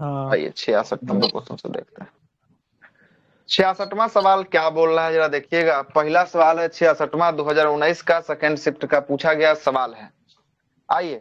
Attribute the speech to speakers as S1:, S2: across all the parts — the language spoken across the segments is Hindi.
S1: हाँ।
S2: आइए 66 नंबर क्वेश्चन से देखते हैं। 66वां सवाल क्या बोल रहा है जरा देखिएगा। पहला सवाल है 66वां 2019 का सेकंड शिफ्ट का पूछा गया सवाल है। आइए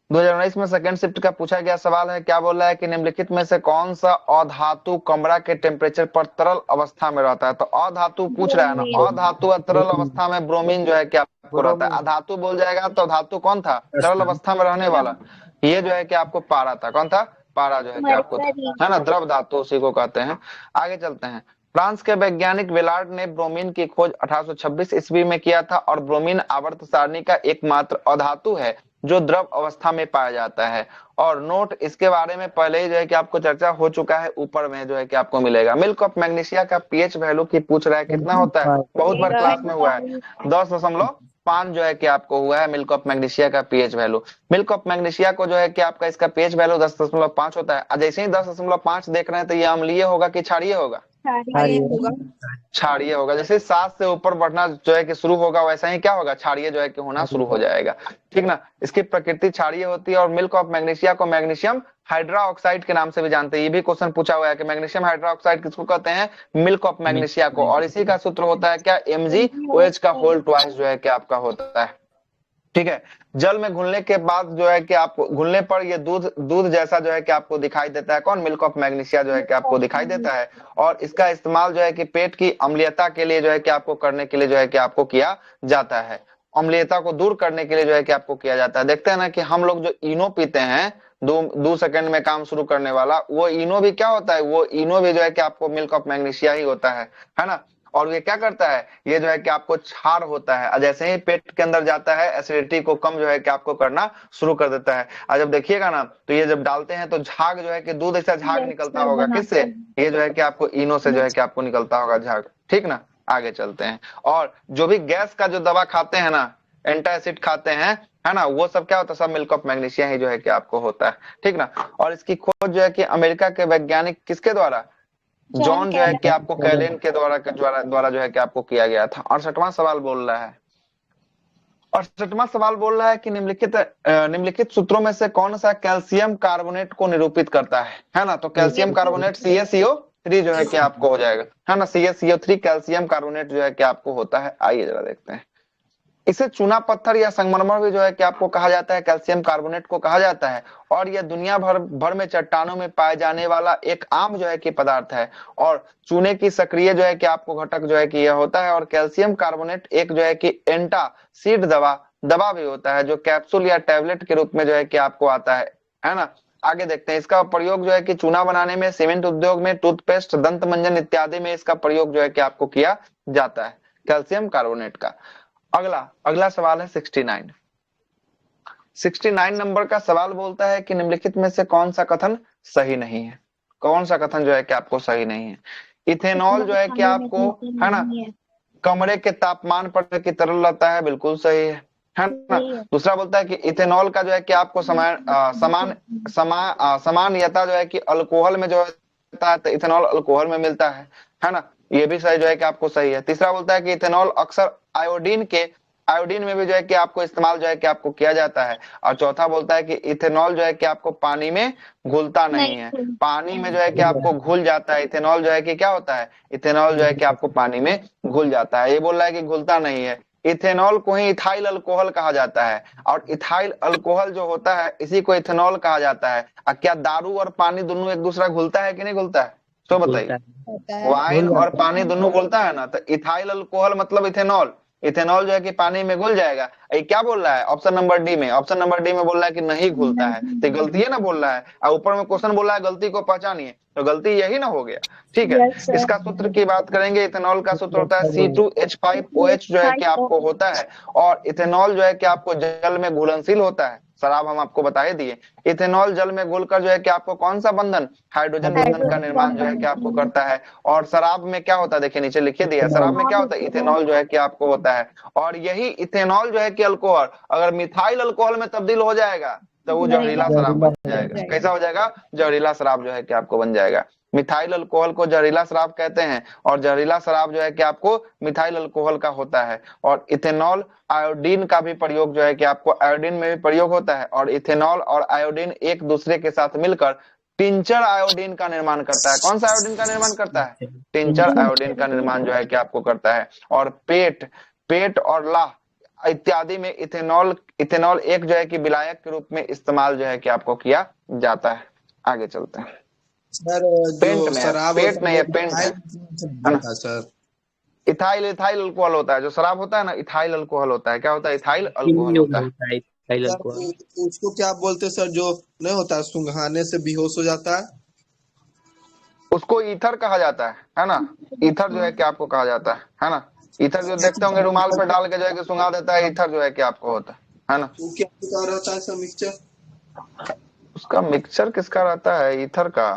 S2: 2019 में सेकंड शिफ्ट का पूछा गया सवाल है। क्या बोल रहा है कि निम्नलिखित में से कौन सा अधातु कमरा के टेम्परेचर पर तरल अवस्था में रहता है। तो अधातु पूछ रहा है ना,
S3: ब्रोमीन।
S2: अधातु और तरल
S1: ब्रोमीन।
S2: अवस्था में ब्रोमीन जो है क्या आपको रहता है।
S1: ब्रोमीन।
S2: अधातु बोल जाएगा तो धातु कौन था, तरल
S1: अच्छा।
S2: अवस्था में रहने वाला। ये जो है कि आपको पारा था। कौन था, पारा जो है कि आपको था,
S3: मरकरी।
S2: है ना, द्रव धातु उसी को कहते हैं। आगे चलते हैं। फ्रांस के वैज्ञानिक वेलार्ड ने ब्रोमीन की खोज 1826 ईस्वी में किया था और ब्रोमीन आवर्त सारणी का एकमात्र अधातु है जो द्रव अवस्था में पाया जाता है। और नोट इसके बारे में पहले ही जो है कि आपको चर्चा हो चुका है, ऊपर में जो है कि आपको मिलेगा। मिल्क ऑफ मैग्नीशिया का पीएच वैल्यू की पूछ रहा है, कितना होता है, बहुत बार क्लास में हुआ है, 10.5 जो है कि आपको हुआ है मिल्क ऑफ मैग्नीशिया का pH value. Milk of magnesia को जो है कि आपका इसका पीएच वैल्यू 10.5 होता है। जैसे ही 10.5 देख रहे हैं तो ये अम्लीय होगा कि क्षारीय होगा,
S3: क्षारीय
S1: क्षारीय।
S3: होगा।
S2: क्षारीय होगा। जैसे 7 से ऊपर बढ़ना जो है कि शुरू होगा वैसा ही क्या होगा, क्षारीय जो है कि होना शुरू हो जाएगा। ठीक ना, इसकी प्रकृति क्षारीय होती है। और मिल्क ऑफ मैग्नीशिया को मैग्नीशियम हाइड्रोक्साइड के नाम से भी जानते हैं। ये भी क्वेश्चन पूछा हुआ है कि मैग्नीशियम हाइड्रोक्साइड किसको कहते हैं, मिल्क ऑफ मैग्नीशिया को। और इसी का सूत्र होता है क्या, MgOH का होल ट्वाइस जो है कि आपका होता है। ठीक है। जल में घुलने के बाद जो है कि आपको घुलने पर ये दूध दूध जैसा जो है कि आपको दिखाई देता है। कौन, मिल्क ऑफ मैग्नीशिया जो है कि आपको दिखाई देता है। और इसका इस्तेमाल जो है कि पेट की अम्लीयता के लिए जो है कि आपको करने के लिए जो है कि आपको किया जाता है। अम्लीयता को दूर करने के लिए जो है कि आपको किया जाता है। देखते हैं ना कि हम लोग जो इनो पीते हैं, 2 सेकंड में काम शुरू करने वाला, वो इनो भी क्या होता है, वो इनो भी जो है कि आपको मिल्क ऑफ मैग्नीशिया ही होता है ना। और ये क्या करता है, ये जो है कि आपको क्षार होता है और जैसे ही पेट के अंदर जाता है एसिडिटी को कम जो है कि आपको करना शुरू कर देता है। और जब देखिएगा ना तो ये जब डालते हैं तो झाग जो है कि दूध ऐसा झाग निकलता
S3: यस
S2: होगा, किससे,
S3: बनाता है।
S2: ये जो है कि आपको इनो से जो है कि आपको निकलता होगा झाग। ठीक ना, आगे चलते हैं। और जो भी गैस का जो दवा खाते हैं ना, एंटासिड खाते हैं, है ना, वो सब क्या होता है, सब मिल्क ऑफ मैग्नीशिया ही जो है कि आपको होता है। ठीक ना। और इसकी खोज जो है कि अमेरिका के वैज्ञानिक किसके द्वारा,
S3: जॉन
S2: जॉन जो है कि
S3: कैलन।
S2: आपको कैलेन के द्वारा जो है कि आपको किया गया था। 68वां सवाल बोल रहा है, 68वां सवाल बोल रहा है कि निम्नलिखित सूत्रों में से कौन सा कैल्शियम कार्बोनेट को निरूपित करता है ना। तो कैल्शियम कार्बोनेट CaCO3 जो है कि आपको हो जाएगा, है ना। CaCO3 कैल्शियम कार्बोनेट जो है कि आपको होता है। आइए जरा देखते हैं। इसे चूना पत्थर या संगमरमर भी जो है कि आपको कहा जाता है, कैल्शियम कार्बोनेट को कहा जाता है। और यह दुनिया भर में चट्टानों में पाए जाने वाला एक आम जो है कि पदार्थ है। और चूने की सक्रिय जो है कि आपको घटक जो है कि यह होता है। और कैल्शियम कार्बोनेट एक जो है कि एंटासिड दवा दवा भी होता है जो कैप्सूल या टैबलेट के रूप में जो है कि आपको आता है ना। आगे देखते हैं। इसका प्रयोग जो है कि चूना बनाने में, सीमेंट उद्योग में, टूथपेस्ट, दंत मंजन इत्यादि में इसका प्रयोग जो है कि आपको किया जाता है, कैल्शियम कार्बोनेट का। अगला अगला सवाल है 69। 69 नंबर का सवाल बोलता है कि निम्नलिखित में से कौन सा कथन सही नहीं है। कौन सा कथन जो है कि आपको सही नहीं है। इथेनॉल जो
S3: इथेनॉल
S2: है कि
S3: पानी में
S2: आपको,
S3: घुलता
S2: है ना,
S3: नहीं है।
S2: कमरे के तापमान पर की तरल रहता है, बिल्कुल सही है ना।
S3: सही है।
S2: दूसरा बोलता है कि इथेनॉल का जो है कि आपको समानयता जो है कि अल्कोहल में जो होता है, तो इथेनॉल अल्कोहल में मिलता है ना। ये भी सही जो है कि आपको सही है। तीसरा बोलता है कि इथेनॉल अक्सर आयोडीन में भी जो है कि आपको इस्तेमाल जो है कि आपको किया जाता है। और चौथा बोलता है कि इथेनॉल जो है कि आपको पानी में घुलता नहीं
S3: नहीं
S2: है,
S3: घुलता
S2: पानी में जो है कि
S3: है।
S2: आपको घुल जाता है। इथेनॉल जो है कि क्या होता है, इथेनॉल जो है कि आपको पानी में घुल जाता है। ये बोल रहा है कि घुलता नहीं है। इथेनॉल को ही इथाइल अल्कोहल कहा जाता है। और इथाइल अल्कोहल जो होता है इसी को इथेनॉल कहा जाता है। क्या दारू और पानी दोनों एक दूसरा घुलता है कि नहीं घुलता है, तो
S1: बोलता
S2: बताइए।
S1: है।
S3: होता है।
S2: वाइन
S1: भूल
S2: और
S1: जाता
S2: पानी दोनों घुलता है ना, तो इथाइल अल्कोहल मतलब इथेनॉल। इथेनॉल जो है कि पानी में घुल जाएगा। ये क्या बोल रहा है, ऑप्शन नंबर डी में, ऑप्शन नंबर डी में बोल रहा है कि नहीं घुलता है। तो
S3: नहीं।
S2: गलती है ना बोल रहा है। और ऊपर में क्वेश्चन बोल रहा है गलती को पहचानिए, तो गलती यही ना हो गया। ठीक है।
S3: Yes sir.
S2: इसका सूत्र की बात करेंगे। इथेनॉल का सूत्र होता है
S1: है।
S2: C2H5OH जो है कि आपको होता है। और इथेनॉल जो है कि आपको जल में घुलनशील होता है। शराब हम आपको बता ही दिए। इथेनॉल जल में घुलकर जो है कि आपको कौन सा बंधन, हाइड्रोजन बंधन का
S3: हाइड्रोजन
S2: निर्माण
S3: बॉन्ड
S2: जो है कि आपको
S3: बनाती है।
S2: करता है। और शराब में क्या होता है, देखिए नीचे लिखे दिया, शराब में क्या
S3: इथेनॉल
S2: होता है,
S3: होता है।
S2: इथेनॉल जो है कि आपको होता है। और यही इथेनॉल जो है कि अल्कोहल अगर मिथाइल अल्कोहल में तब्दील हो जाएगा तो वो
S3: जहरीला
S2: जहरीला शराब
S1: जहरीला
S2: बन
S1: हो
S2: जाएगा।
S1: जाएगा।
S2: कैसा हो जाएगा, जहरीला शराब जो है कि आपको बन जाएगा। मिथाइल अल्कोहल को जहरीला शराब कहते हैं। और जहरीला शराब जो है कि आपको मिथाइल अल्कोहल का होता है। और इथेनॉल आयोडीन का भी प्रयोग जो है कि आपको आयोडीन में भी प्रयोग होता है। और इथेनॉल और आयोडीन एक दूसरे के साथ मिलकर टिंचर आयोडीन का निर्माण करता है। कौन सा आयोडीन का निर्माण करता है? टिंचर आयोडीन का निर्माण जो है कि आपको करता है। और पेट पेट और लाह इत्यादि में इथेनॉल इथेनॉल एक जो है कि विलायक के रूप में इस्तेमाल जो है कि आपको किया जाता है। आगे चलते हैं।
S1: सर
S2: पेंट
S1: जो
S2: में है,
S1: शराब
S2: पेट
S1: होता
S2: नहीं
S1: है
S2: है,
S1: वो
S2: पेंट है
S1: मिथाइल
S2: ना।
S1: था सर।
S2: इथाइल इथाइल अल्कोहल होता है। जो शराब होता है ना, इथाइल अल्कोहल होता है। क्या होता है? इथाइल अल्कोहल होता है।
S3: होता है इथाइल
S1: सर
S3: अल्कोहल।
S1: उसको क्या बोलते हैं सर, जो नहीं होता सुंघाने से बेहोश हो जाता है?
S2: उसको ईथर कहा जाता है ना। ईथर जो है कि आपको कहा जाता है ना। ईथर जो देखते होंगे रुमाल पर डाल के जो है कि सुंघा देता है, ईथर जो है कि आपको होता है ना।
S1: वो क्या प्रकार रहता है सर मिक्सचर?
S2: उसका मिक्सचर किसका रहता है? ईथर का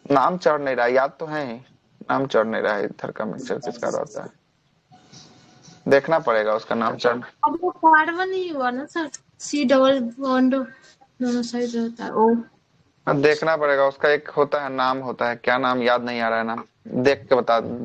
S2: नाम चढ़ नहीं रहा, याद तो है ही, नाम चढ़ नहीं रहा है। ईथर का मिक्सचर किसका रहता है, देखना पड़ेगा उसका नाम चढ़।
S4: अब वो कार्बन ही हुआ ना सर, सी डबल बॉन्ड दोनों साइड रहता है ओ।
S2: देखना पड़ेगा उसका, एक होता है नाम, होता है क्या नाम, याद नहीं आ रहा है नाम। देख के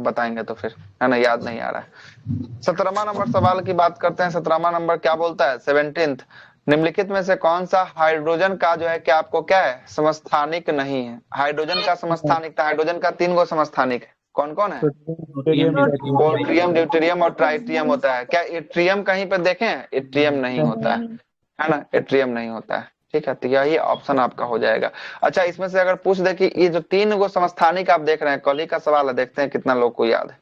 S2: बताएंगे तो फिर, है ना, याद नहीं आ रहा है। 17वां नंबर सवाल की बात करते हैं। 17वां नंबर क्या बोलता है? 17th, निम्नलिखित में से कौन सा हाइड्रोजन का जो है कि आपको क्या है, समस्थानिक नहीं है? हाइड्रोजन का समस्थानिक था। हाइड्रोजन का 3 गो समस्थानिक है। कौन कौन है? पोट्रियम, ड्यूटेरियम और ट्राइटियम होता है। क्या इट्रियम कहीं पे देखें? इट्रियम नहीं होता है ना, इट्रियम नहीं होता है। ठीक है, तो यही ऑप्शन आपका हो जाएगा। अच्छा, इसमें से अगर पूछ दे कि ये जो 3 गो समस्थानिक आप देख रहे हैं, कल ही का सवाल है, देखते हैं कितना लोग को याद है।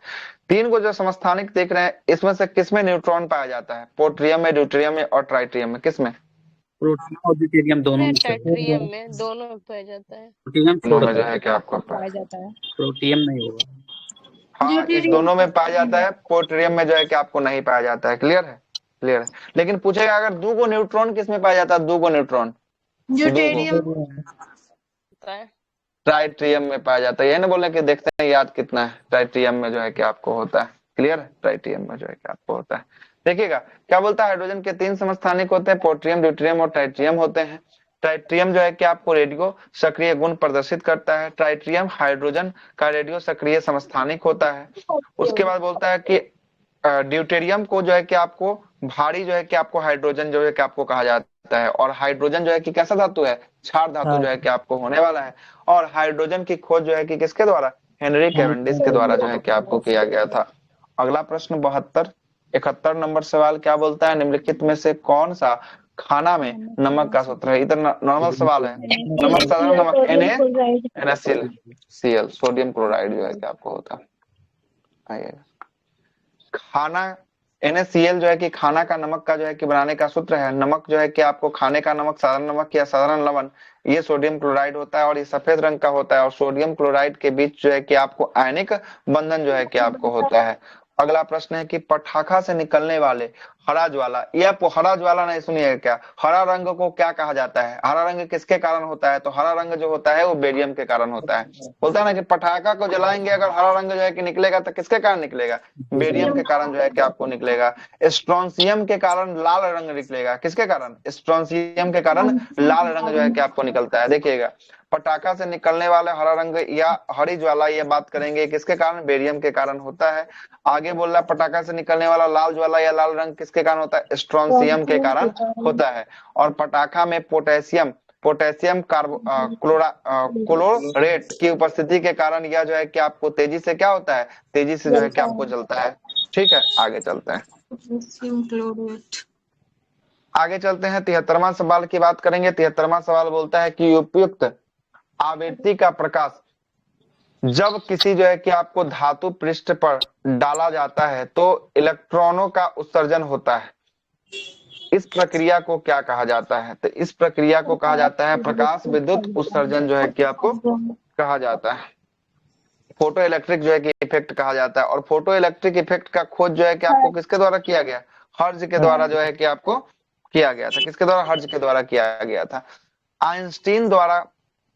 S2: 3 गो जो समस्थानिक देख रहे हैं, इसमें से किसमें न्यूट्रॉन पाया जाता है? पोट्रियम में, ड्यूटेरियम में और ट्राइटियम में, किसमें?
S3: प्रोटीन और ड्यूटेरियम दोनों में
S5: टर्ट्रियम में दोनों में पाया जाता है।
S3: प्रोटीनियम
S2: दोनों
S3: छोड़
S2: में जो है कि आपको
S5: पाया जाता है।
S3: प्रोटीनियम नहीं होगा।
S2: हाँ, इस दोनों में पाया जाता है। पोट्रियम में जो है कि आपको नहीं पाया जाता है। क्लियर है? क्लियर है। लेकिन पूछेगा अगर 2 गो न्यूट्रॉन किसमें पाया जाता है? 2 गो न्यूट्रॉन, 2 गो
S4: ड्यूटेरियम
S5: होता है।
S2: ट्राइट्रियम में पाया जाता है। ये ना बोले कि देखते हैं याद कितना है। ट्राइट्रियम में जो है कि आपको होता है। क्लियर है? ट्राइट्रियम में जो है कि आपको होता है। देखिएगा क्या बोलता है, हाइड्रोजन के 3 समस्थानिक होते हैं, पोट्रियम, ड्यूटेरियम और ट्राइट्रियम होते हैं। ट्राइट्रियम जो है कि आपको रेडियो सक्रिय गुण प्रदर्शित करता है। ट्राइट्रियम हाइड्रोजन का रेडियो सक्रिय समस्थानिक होता है। उसके बाद बोलता है कि ड्यूटेरियम को जो है कि आपको भारी जो है कि आपको हाइड्रोजन जो है कि आपको कहा जाता है। और हाइड्रोजन जो है कि कैसा धातु है? क्षार धातु जो है कि आपको होने वाला है। और हाइड्रोजन की खोज जो है कि किसके द्वारा? हेनरी कैवेंडिश के द्वारा जो है कि आपको किया गया था। अगला प्रश्न 71 नंबर सवाल क्या बोलता है? निम्नलिखित में से कौन सा खाना में नमक का सूत्र है? इधर नॉर्मल सवाल है। नमक, साधारण नमक, NaCl, सोडियम क्लोराइड जो है कि आपको होता है। खाना NaCl जो है कि खाना का नमक का जो है कि बनाने का सूत्र है। नमक जो है कि आपको खाने का नमक, साधारण नमक या साधारण लवण, ये सोडियम क्लोराइड होता है और ये सफेद रंग का होता है। और सोडियम क्लोराइड के बीच जो है कि आपको आयनिक बंधन जो है कि आपको होता है। अगला प्रश्न है कि पटाखा से निकलने वाले हरा ज्वाला, ये आपको हरा ज्वाला नहीं सुनिएगा क्या, हरा रंग को क्या कहा जाता है? हरा रंग किसके कारण होता है? तो हरा रंग जो होता है वो बेरियम के कारण होता है। बोलता है ना कि पटाखा को जलाएंगे अगर हरा रंग जो है कि निकलेगा तो किसके कारण निकलेगा? बेरियम के कारण जो है कि आपको निकलेगा। स्ट्रोंसियम के कारण लाल रंग निकलेगा। किसके कारण? स्ट्रोंसियम के कारण लाल रंग जो है कि आपको निकलता है। देखिएगा, पटाखा से निकलने वाले हरा रंग या हरी ज्वाला, ये बात करेंगे किसके कारण? बेरियम के कारण होता है। आगे बोल रहा, पटाखा से निकलने वाला लाल ज्वाला या लाल रंग किसके कारण होता है? स्ट्रोंसियम के कारण होता है। और पटाखा में पोटेशियम पोटेशियम क्लोरेट की उपस्थिति के कारण यह जो है कि आपको तेजी से क्या होता है? तेजी से जो है कि आपको जलता है। ठीक है, आगे चलते हैं। आगे चलते हैं, 73वां सवाल की बात करेंगे। 73वां सवाल बोलता है कि उपयुक्त आवृत्ति का प्रकाश जब किसी जो है कि आपको धातु पृष्ठ पर डाला जाता है तो इलेक्ट्रॉनों का उत्सर्जन होता है। इस प्रक्रिया को क्या कहा जाता है? तो इस प्रक्रिया को कहा जाता है प्रकाश विद्युत उत्सर्जन जो है कि आपको कहा जाता है। फोटो इलेक्ट्रिक जो है कि इफेक्ट कहा जाता है। और फोटो इलेक्ट्रिक इफेक्ट का खोज जो है कि आपको किसके द्वारा किया गया? हर्ज के द्वारा जो है कि आपको किया गया था। किसके द्वारा? हर्ज के द्वारा किया गया था, आइंस्टीन द्वारा।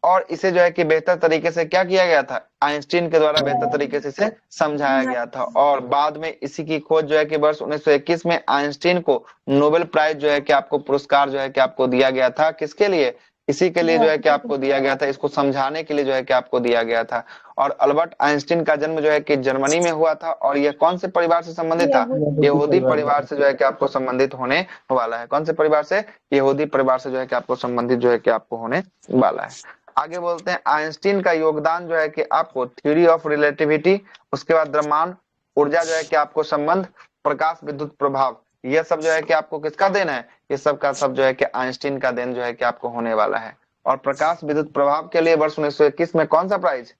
S2: और इसे जो है कि बेहतर तरीके से क्या किया गया था? आइंस्टीन के द्वारा बेहतर तरीके से इसे समझाया गया था। और बाद में इसी की खोज जो है कि वर्ष 1921 में आइंस्टीन को नोबेल प्राइज जो है कि आपको पुरस्कार जो है कि आपको दिया गया था। किसके लिए? इसी के लिए जो है कि आपको दिया गया था, इसको समझाने के लिए जो है कि आपको दिया गया था। और अल्बर्ट आइंस्टीन का जन्म जो है कि जर्मनी में हुआ था। और यह कौन से परिवार से संबंधित था? यहूदी परिवार से जो है कि आपको संबंधित होने वाला है। कौन से परिवार से? यहूदी परिवार से जो है कि आपको संबंधित जो है कि आपको होने वाला है। आगे बोलते हैं आइंस्टीन का योगदान जो है कि आपको थ्योरी ऑफ रिलेटिविटी, उसके बाद द्रव्यमान, ऊर्जा जो है कि आपको संबंध, प्रकाश विद्युत प्रभाव, ये सब जो है कि आपको किसका देन है? ये सब का सब जो है कि आइंस्टीन का देन जो है कि आपको होने वाला है। और प्रकाश विद्युत प्रभाव के लिए वर्ष 1921 में कौन सा प्राइज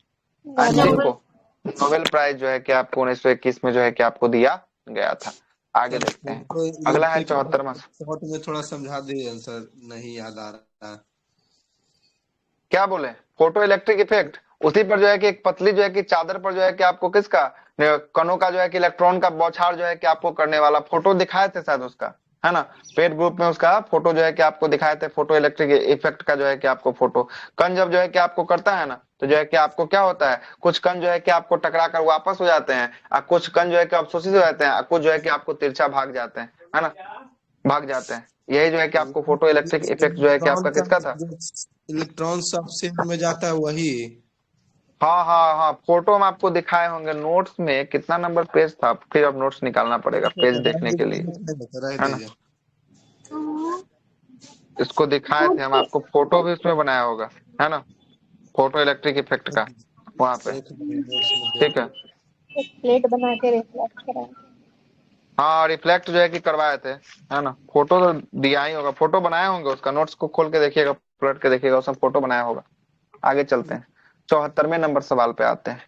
S2: आइंस्टीन को? नोबेल प्राइज जो है कि आपको 1921 में जो है कि आपको दिया गया था। आगे देखते हैं, अगला है 74वां।
S1: शॉर्ट में थोड़ा समझा दिए आंसर, नहीं याद आ रहा।
S2: क्या बोले? फोटो इलेक्ट्रिक इफेक्ट, उसी पर जो है कि एक पतली जो है कि चादर पर जो है कि आपको किसका कणों का जो है कि इलेक्ट्रॉन का बौछार जो है कि आपको करने वाला फोटो दिखाए थे शायद उसका, है ना? पेड ग्रुप में उसका फोटो जो है कि आपको दिखाए थे, फोटो इलेक्ट्रिक इफेक्ट का जो है कि आपको फोटो। कण जब जो है कि आपको करता है ना, तो जो है कि आपको क्या होता है, कुछ कण जो है कि आपको टकरा कर वापस हो जाते हैं, और कुछ कण जो है कि अवशोषित हो जाते हैं, और कुछ जो है कि आपको तिरछा भाग जाते हैं, है ना, भाग जाते हैं। यही जो है कि आपको फोटो इलेक्ट्रिक इफेक्ट जो है कि आपका किसका था?
S1: इलेक्ट्रॉन सब शेप में जाता है वही।
S2: हाँ हाँ हाँ, फोटो में आपको दिखाए होंगे नोट्स में। कितना नंबर पेज था? फिर अब नोट्स निकालना पड़ेगा पेज देखने के लिए, है ना? इसको दिखाए थे हम आपको, फोटो भी उसमें बनाया होगा, है ना, फोटो इलेक्ट्रिक इफेक्ट का वहां पे, ठीक है।
S6: प्लेट बना के रिफ्लेक्ट करा।
S2: हाँ, रिफ्लेक्ट जो है कि करवाए थे, है ना। फोटो तो दिया ही होगा, फोटो बनाए होंगे उसका, नोट्स को खोल के देखिएगा, पलट के देखिएगा, उसमें फोटो बनाया होगा। आगे चलते हैं, 74वें नंबर सवाल पे आते हैं।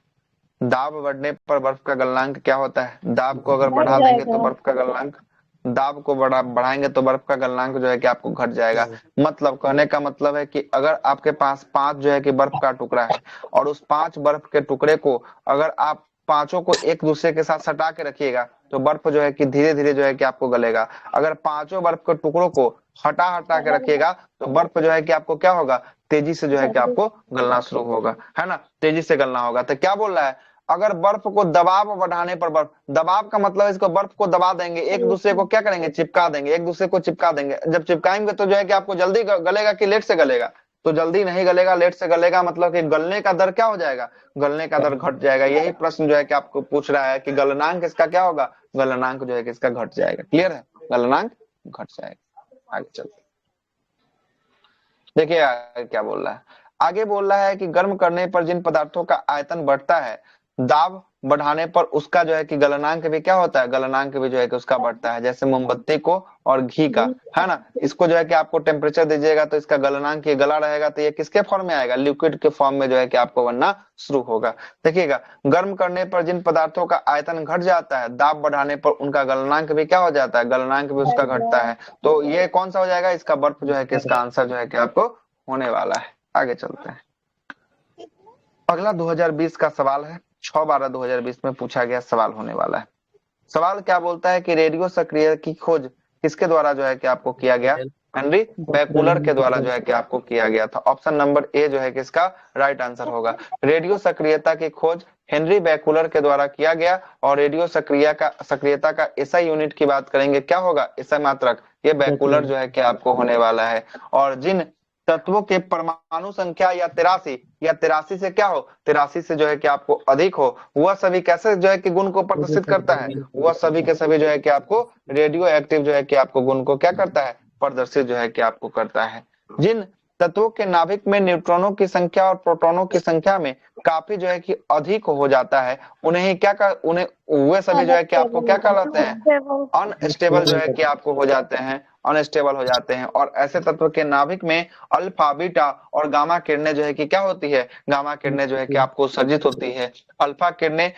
S2: दाब बढ़ने पर बर्फ का गलनांक क्या होता है? दाब को अगर बढ़ा देंगे तो बर्फ का गलनांक, दाब को बढ़ाएंगे तो बर्फ का गलनांक जो है कि आपको घट जाएगा। मतलब कहने का मतलब है कि अगर आपके पास 5 जो है कि बर्फ का टुकड़ा है, और उस 5 बर्फ के टुकड़े को अगर आप पांचों को एक दूसरे के साथ सटा के रखिएगा, तो बर्फ जो है कि धीरे धीरे जो है कि आपको गलेगा। अगर पांचों बर्फ के टुकड़ों को हटा हटा के रखिएगा, तो बर्फ जो है कि आपको क्या होगा, तेजी से जो है कि आपको गलना शुरू होगा, है ना, तेजी से गलना होगा। तो क्या बोल रहा है, अगर बर्फ को दबाव बढ़ाने पर, बर्फ, दबाव का मतलब इसको बर्फ को दबा देंगे, एक दूसरे को क्या करेंगे, चिपका देंगे, एक दूसरे को चिपका देंगे। जब चिपकाएंगे तो जो है कि आपको जल्दी गलेगा कि लेट से गलेगा? तो जल्दी नहीं गलेगा, लेट से गलेगा, मतलब कि गलने का दर क्या हो जाएगा, गलने का दर घट जाएगा। यही प्रश्न जो है कि आपको पूछ रहा है कि गलनांक इसका क्या होगा, गलनांक जो है कि इसका घट जाएगा। क्लियर है, गलनांक घट जाएगा। आगे चलते देखिए आगे क्या बोल रहा है। आगे बोल रहा है कि गर्म करने पर जिन पदार्थों का आयतन बढ़ता है, दाब बढ़ाने पर उसका जो है कि गलनांक भी क्या होता है, गलनांक भी जो है कि उसका बढ़ता है। जैसे मोमबत्ती को और घी का, है ना, इसको जो है कि आपको टेम्परेचर दीजिएगा तो इसका गलनांक ये गला रहेगा, तो ये किसके फॉर्म में आएगा, लिक्विड के फॉर्म में जो है कि आपको बनना शुरू होगा। देखिएगा, गर्म करने पर जिन पदार्थों का आयतन घट जाता है, दाब बढ़ाने पर उनका गलनांक भी क्या हो जाता है, गलनांक भी उसका घटता है। तो ये कौन सा हो जाएगा, इसका बर्फ जो है कि इसका आंसर जो है कि आपको होने वाला है। आगे चलते हैं, अगला 2020 का सवाल है, 6/12/2020 में पूछा गया सवाल होने वाला है। सवाल क्या बोलता है कि रेडियो सक्रिय की खोज किसके द्वारा जो है कि आपको किया गया, हेनरी बैकुलर के द्वारा जो है कि आपको किया गया था। ऑप्शन नंबर ए जो है कि इसका राइट आंसर होगा। रेडियो सक्रियता की खोज हेनरी बैकुलर के द्वारा किया गया। और रेडियो सक्रियता का एसआई यूनिट की बात करेंगे, क्या होगा, एसआई मात्रक, ये बैकुलर जो है कि आपको होने वाला है। और जिन तत्वों के परमाणु संख्या या 83 से क्या हो, 83 से जो है कि आपको अधिक हो, वह सभी कैसे जो है कि गुण को प्रदर्शित करता है, वह सभी के सभी जो है कि आपको रेडियो एक्टिव जो है कि आपको गुण को क्या करता है, प्रदर्शित जो है कि आपको करता है। जिन तत्वों के नाभिक में न्यूट्रॉनों की संख्या और प्रोटॉनों की संख्या में काफी जो है कि अधिक हो जाता है, उन्हें वे सभी जो है कि आपको क्या कहलाते हैं, अनस्टेबल जो है कि आपको हो जाते हैं, अनस्टेबल हो जाते हैं। और ऐसे तत्व के नाभिक में अल्फा, बीटा और गामा किरणें जो है कि क्या होती है, गामा किरणें जो है कि आपको उत्सर्जित होती है। अल्फा किरणें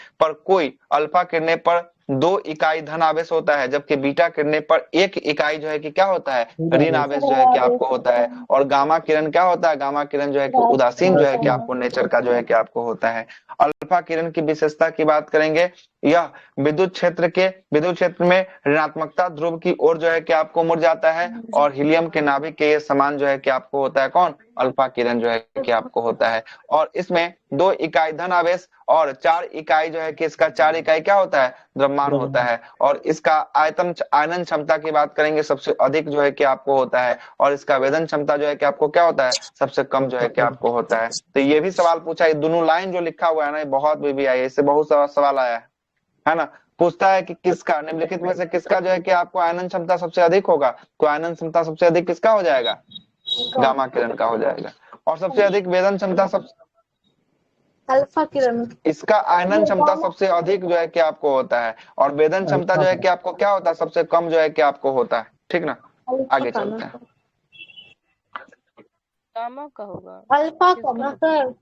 S2: पर 2 इकाई धन आवेश होता है, जबकि बीटा किरणें पर 1 इकाई जो है कि क्या होता है, ऋण आवेश जो है कि आपको होता है। और गामा किरण क्या होता है, गामा किरण जो है कि उदासीन जो है कि आपको नेचर का जो है कि आपको होता है। अल्फा किरण की विशेषता की बात करेंगे, यह विद्युत क्षेत्र में ऋणात्मकता ध्रुव की ओर जो है कि आपको मुड़ जाता है। और हीलियम के नाभिक के ये समान जो है कि आपको होता है, कौन, अल्फा किरण जो है कि आपको होता है। और इसमें 2 इकाई धन आवेश और 4 इकाई जो है कि इसका 4 इकाई क्या होता है, द्रव्यमान होता है। और इसका आयनन क्षमता की बात करेंगे, सबसे अधिक जो है कि आपको होता है। और इसका वेदन क्षमता जो है कि आपको क्या होता है, सबसे कम जो है कि आपको होता है। तो ये भी सवाल पूछा है, दोनों लाइन जो लिखा हुआ है ना, ये बहुत भी आई है, इससे बहुत सारा सवाल आया है ना। पूछता है कि किसका, निम्नलिखित में से किसका जो है कि आपको आयनन क्षमता सबसे अधिक होगा, तो आयनन क्षमता सबसे अधिक किसका हो जाएगा, गामा किरण का हो जाएगा। और सबसे अधिक वेदन क्षमता
S6: अल्फा किरण।
S2: इसका आयनन क्षमता सबसे अधिक जो है कि आपको होता है, और वेदन क्षमता जो है कि आपको क्या होता है, सबसे कम जो है कि आपको होता है। ठीक ना, आगे
S6: अल्फा का
S2: चलते
S6: ना
S2: हैं।
S5: गामा का होगा।
S6: अल्फा का
S5: किसका?
S6: ना सर।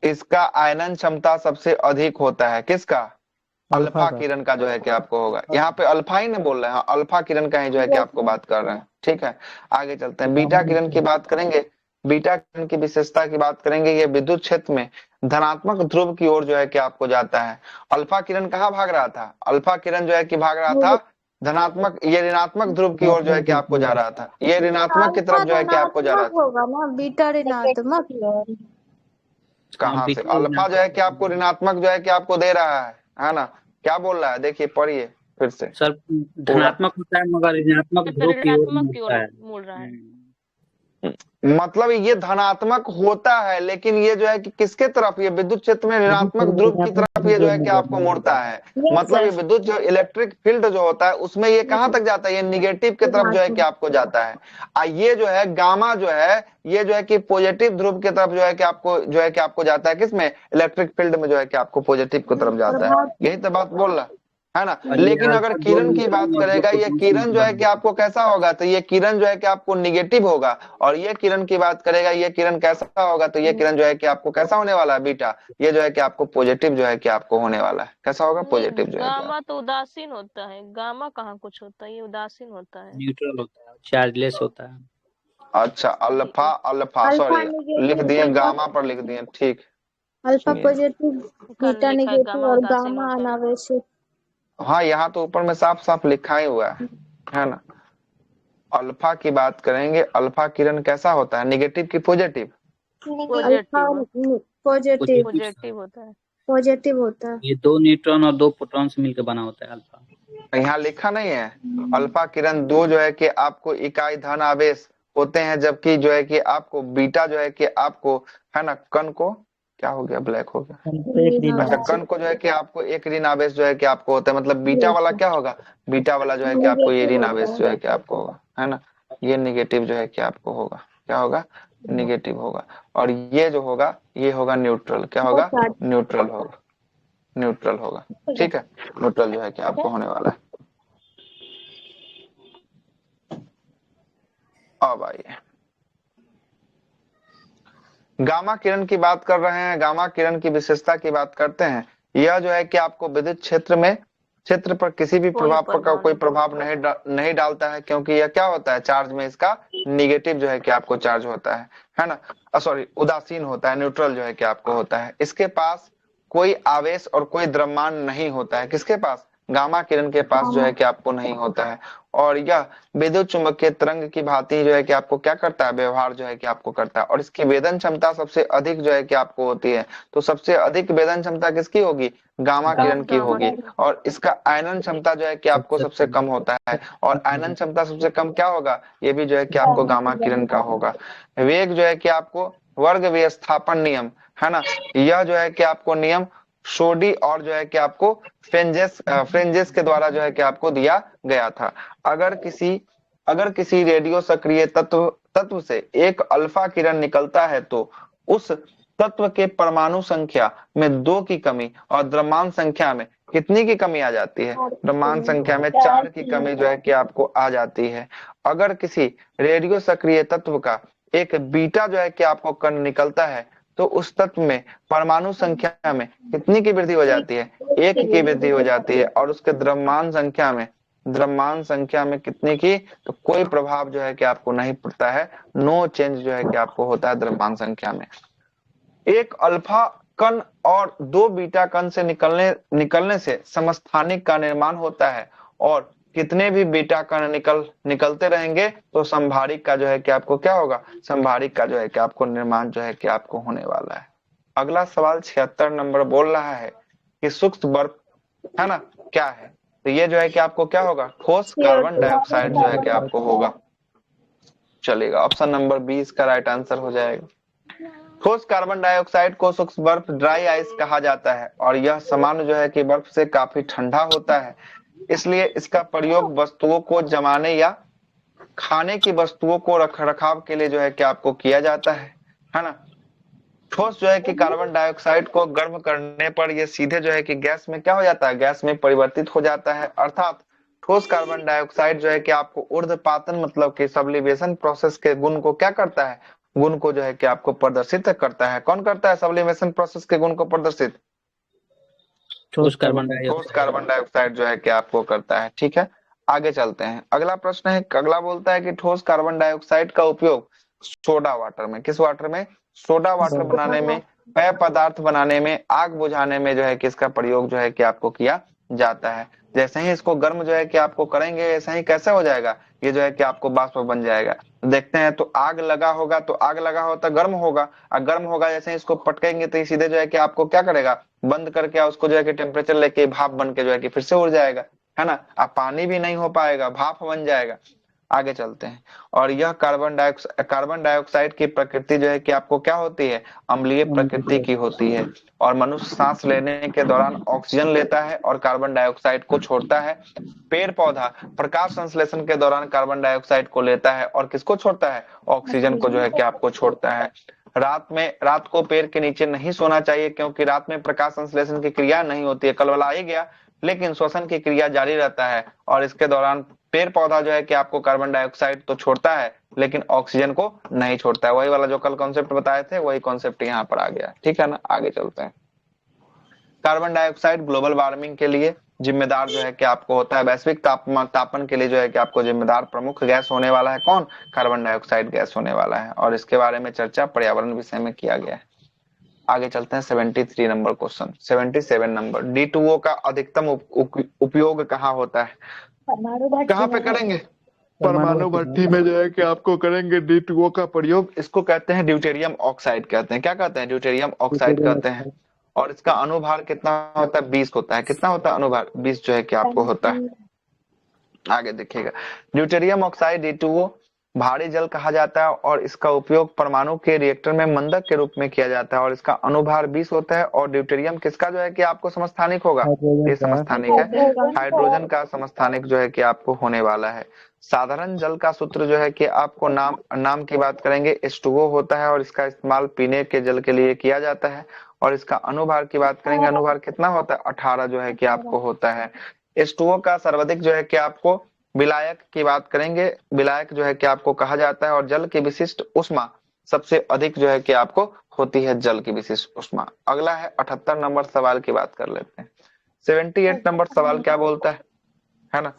S2: इसका आयनन क्षमता सबसे अधिक होता है, किसका? अल्फा किरण का जो है कि आपको होगा। यहाँ पे अल्फा ही नहीं बोल रहे हैं, अल्फा किरण का ही जो है कि आपको बात कर रहे हैं। ठीक है, आगे चलते हैं। बीटा किरण की बात करेंगे। बीटा किरण की विशेषता की बात करेंगे। ये विद्युत क्षेत्र में धनात्मक ध्रुव की ओर जो है कि आपको जाता है। अल्फा किरण कहाँ भाग रहा था? अल्फा किरण जो है कि भाग रहा था धनात्मक, ये ऋणात्मक ध्रुव की ओर जो है कि आपको जा रहा था। ये ऋणात्मक की
S4: अल्फा
S2: तरफ जो है कि आपको जा रहा
S4: धनात्मक होगा ना, बीटा ऋणात्मक।
S2: था। कहाँ से? अल्फा जो है कि आपको ऋणात्मक जो है कि आपको दे रहा है ना? क्या बोल रहा है, देखिए पढ़िए फिर से
S3: सर
S2: पूरा।
S3: धनात्मक होता है मगर ऋणात्मक ध्रुव की ओर
S5: ऋणात्मक की ओर
S3: मुड़ता है।
S5: मुड़ रहा है।
S2: मतलब ये धनात्मक होता है, लेकिन ये जो है कि किसके तरफ? ये विद्युत क्षेत्र में ऋणात्मक ध्रुव की तरफ ये जो है कि आपको मुड़ता है। मतलब ये विद्युत जो इलेक्ट्रिक फील्ड जो होता है उसमें ये कहाँ तक जाता है? ये निगेटिव की तरफ जो है कि आपको जाता है। ये जो है गामा जो है, ये जो है कि पॉजिटिव ध्रुव की तरफ जो है कि आपको जो है कि आपको जाता है। किसमें? इलेक्ट्रिक फील्ड में जो है कि आपको पॉजिटिव की तरफ जाता है। यही तो बात बोल रहा है ना?
S3: और ये
S2: लेकिन अगर
S3: अल्फा दो
S2: किरण की बात
S3: न्यूट्रॉन और दो
S2: करेगा, ये
S3: प्रोटॉन से
S2: किरण
S3: मिलकर
S2: जो है
S3: बना
S2: कि
S3: होता
S2: आपको कैसा होगा? तो ये किरण जो है कि आपको निगेटिव होगा। और ये किरण की बात करेगा, ये किरण कैसा होगा? तो ये किरण जो है कि आपको कैसा होने वाला है? बीटा, ये जो है कि आपको पॉजिटिव जो है कि आपको होने वाला है। कैसा होगा? पॉजिटिव जो है कि
S5: गामा तो उदासीन होता है, गामा कहाँ कुछ होता है, ये उदासीन होता है।
S3: न्यूट्रल होता है, चार्जलेस होता है।
S2: अच्छा, अल्फा अल्फा
S4: अल्फा
S2: सॉरी लिख
S4: नेगेटिव,
S2: दिए, गामा पर लिख दिए। ठीक,
S4: अल्फा
S2: सुनिए।
S4: पॉजिटिव,
S5: कल
S4: बीटा
S5: लिखा है
S4: नेगेटिव
S5: गामा
S4: और
S5: उदासीन
S4: गामा
S5: होता है।
S4: अनावश्यक।
S2: हाँ, यहाँ तो ऊपर में साफ साफ लिखा ही हुआ है ना? अल्फा की बात करेंगे। अल्फा किरण कैसा होता है? निगेटिव की positive?
S4: Alpha
S5: positive
S4: positive,
S5: positive होता है।
S4: पॉजिटिव होता है।
S3: ये दो न्यूट्रॉन और दो प्रोटॉन से मिलकर बना होता है अल्फा।
S2: यहाँ लिखा नहीं है? अल्फा किरण दो जो है कि आपको इकाई धन आवेश होते हैं, जबकि जो है कि आपको बीटा जो है कि आपको, है ना, कण को, क्या हो गया, ब्लैक हो गया। अच्छा, कण को जो है कि आपको एक ऋण आवेश जो है कि आपको होता है। मतलब बीटा वाला क्या होगा? बीटा वाला जो है कि आपको ये ऋण आवेश जो है कि आपको होगा, है ना? ये निगेटिव जो है कि आपको होगा। क्या होगा? निगेटिव होगा। और ये जो होगा ये होगा न्यूट्रल। क्या होगा? न्यूट्रल होगा। न्यूट्रल होगा। ठीक है, न्यूट्रल जो है कि आपको होने वाला है। अब आइए, गामा किरण की बात कर रहे हैं। गामा किरण की विशेषता की बात करते हैं। यह जो है कि आपको विद्युत क्षेत्र पर किसी भी कोई प्रभाव नहीं डालता है, क्योंकि यह क्या होता है? चार्ज में इसका निगेटिव जो है कि आपको चार्ज होता है ना? सॉरी, उदासीन होता है, न्यूट्रल जो है कि आपको होता है। इसके पास कोई आवेश और कोई द्रव्यमान नहीं होता है। किसके पास? गामा किरण के पास जो है कि आपको नहीं होता है। और यह विद्युत चुंबकीय तरंग की भांति जो है कि आपको क्या करता है? व्यवहार जो है कि आपको करता है। और इसकी वेदन क्षमता सबसे अधिक जो है कि आपको होती है। तो सबसे अधिक वेदन क्षमता किसकी होगी? गामा किरण की होगी। और इसका आयनन क्षमता जो है कि आपको सबसे कम होता है। और आयनन क्षमता सबसे कम क्या होगा? ये भी जो है कि आपको गामा किरण का होगा। वेग जो है कि आपको वर्ग विस्थापन नियम, है ना, यह जो है कि आपको नियम सोडी और जो है कि आपको फ्रेंजेस के द्वारा जो है कि आपको दिया गया था। अगर किसी रेडियो सक्रिय तत्व से एक अल्फा किरण निकलता है, तो उस तत्व के परमाणु संख्या में 2 की कमी और द्रव्यमान संख्या में कितनी की कमी आ जाती है? द्रव्यमान संख्या में 4 की कमी जो है कि आपको आ जाती है। अगर किसी रेडियो सक्रिय तत्व का एक बीटा जो है कि आपको कण निकलता है, तो उस तत्व में परमाणु संख्या में कितनी की वृद्धि हो जाती है? 1 की वृद्धि हो जाती है। और उसके द्रव्यमान संख्या में कितने की? तो कोई प्रभाव जो है कि आपको नहीं पड़ता है। नो चेंज जो है कि आपको होता है द्रव्यमान संख्या में। एक अल्फा कण और 2 बीटा कण से निकलने से समस्थानिक का निर्माण होता है। और कितने भी बीटा कण निकलते रहेंगे तो संभारिक का जो है कि आपको क्या होगा? संभारिक का जो है कि आपको निर्माण जो है कि आपको होने वाला है। अगला सवाल 76 नंबर बोल रहा है कि सूक्ष्म बर्फ, है ना, क्या है? तो ये जो है कि आपको क्या होगा? ठोस कार्बन डाइऑक्साइड जो है कि आपको होगा। चलेगा, ऑप्शन नंबर 20 का राइट आंसर हो जाएगा। ठोस कार्बन डाइऑक्साइड को सूक्ष्म बर्फ, ड्राई आइस कहा जाता है। और यह सामान्य जो है कि बर्फ से काफी ठंडा होता है, इसलिए इसका प्रयोग वस्तुओं को जमाने या खाने की वस्तुओं को रख रखाव के लिए जो है कि आपको किया जाता है ना। ठोस जो है कि कार्बन डाइऑक्साइड को गर्म करने पर ये सीधे जो है कि गैस में क्या हो जाता है, गैस में परिवर्तित हो जाता है। अर्थात ठोस कार्बन डाइऑक्साइड जो है कि आपको ऊर्ध्वपातन मतलब कि सब्लिमेशन प्रोसेस के गुण को क्या करता है, गुण को जो है कि आपको प्रदर्शित करता है। कौन करता है सब्लिमेशन प्रोसेस के गुण को प्रदर्शित?
S3: ठोस कार्बन
S2: ठोस
S3: डाइऑक्साइड।
S2: कार्बन डाइऑक्साइड जो है कि आपको करता है। ठीक है, आगे चलते हैं। अगला प्रश्न है, अगला बोलता है कि ठोस कार्बन डाइऑक्साइड का उपयोग सोडा वाटर में, किस वाटर में, सोडा वाटर बनाने में, पेय पदार्थ बनाने में, आग बुझाने में जो है कि इसका प्रयोग जो है कि आपको किया जाता है। जैसे ही इसको गर्म जो है कि आपको करेंगे, ऐसे ही कैसे हो जाएगा, ये जो है कि आपको वाष्प बन जाएगा। देखते हैं, तो आग लगा होगा तो आग लगा होता गर्म होगा, और गर्म होगा जैसे ही इसको पटकेंगे तो ये सीधे जो है कि आपको क्या करेगा, बंद करके उसको जो है कि टेम्परेचर लेके भाप बन के जो है कि फिर से उड़ जाएगा, है ना। अब पानी भी नहीं हो पाएगा, भाप बन जाएगा। आगे चलते हैं। और यह कार्बन डाइऑक्साइड की प्रकृति जो है कि आपको क्या होती है, अम्लीय प्रकृति की होती है। और मनुष्य सांस लेने के दौरान ऑक्सीजन लेता है और कार्बन डाइऑक्साइड को छोड़ता है। पेड़ पौधा प्रकाश संश्लेषण के दौरान कार्बन डाइऑक्साइड को लेता है और किसको छोड़ता है, ऑक्सीजन को जो है कि आपको छोड़ता है। रात को पेड़ के नीचे नहीं सोना चाहिए, क्योंकि रात में प्रकाश संश्लेषण की क्रिया नहीं होती है, कल वाला आ ही गया, लेकिन श्वसन की क्रिया जारी रहता है। और इसके दौरान पेड़ पौधा जो है कि आपको कार्बन डाइऑक्साइड तो छोड़ता है लेकिन ऑक्सीजन को नहीं छोड़ता है। वही वाला जो कल कॉन्सेप्ट बताए थे, वही कॉन्सेप्ट यहाँ पर आ गया। ठीक है ना, आगे चलते हैं। कार्बन डाइऑक्साइड ग्लोबल वार्मिंग के लिए जिम्मेदार जो है कि आपको होता है, वैश्विक तापन के लिए जो है कि आपको जिम्मेदार प्रमुख गैस होने वाला है कौन, कार्बन डाइऑक्साइड गैस होने वाला है। और इसके बारे में चर्चा पर्यावरण विषय में किया गया है। आगे चलते हैं 73 नंबर क्वेश्चन। 77 नंबर, D2O का अधिकतम उपयोग कहाँ होता है,
S6: परमाणु भट्टी
S2: कहाँ पे
S6: में।
S2: करेंगे, परमाणु भट्टी में जो है कि आपको करेंगे D2O का प्रयोग। इसको कहते हैं ड्यूटेरियम ऑक्साइड कहते हैं। क्या कहते हैं, ड्यूटेरियम ऑक्साइड कहते हैं। और इसका अनुभार कितना होता है, 20 होता है। कितना होता है अनुभार, 20 जो है कि आपको होता है। आगे देखिएगा, ड्यूटेरियम ऑक्साइड D2O भारी जल कहा जाता है और इसका उपयोग परमाणु के रिएक्टर में मंदक के रूप में किया जाता है। और इसका अनुभार 20 होता है। और ड्यूटेरियम किसका जो है कि आपको समस्थानिक होगा, ये समस्थानिक है, हाइड्रोजन का समस्थानिक जो है कि आपको होने वाला है। साधारण जल का सूत्र जो है कि आपको नाम की बात करेंगे H2O होता है और इसका इस्तेमाल पीने के जल के लिए किया जाता है। और इसका अनुभार की बात करेंगे, अनुभार कितना होता है, 18 जो है कि आपको होता है। H2O का सर्वाधिक जो है कि आपको विलायक की बात करेंगे, विलायक जो है कि आपको कहा जाता है। और जल की विशिष्ट उष्मा सबसे अधिक जो है कि आपको होती है, जल की विशिष्ट उष्मा। अगला है 78 नंबर सवाल की बात कर लेते हैं। 78 नंबर सवाल क्या बोलता है ना।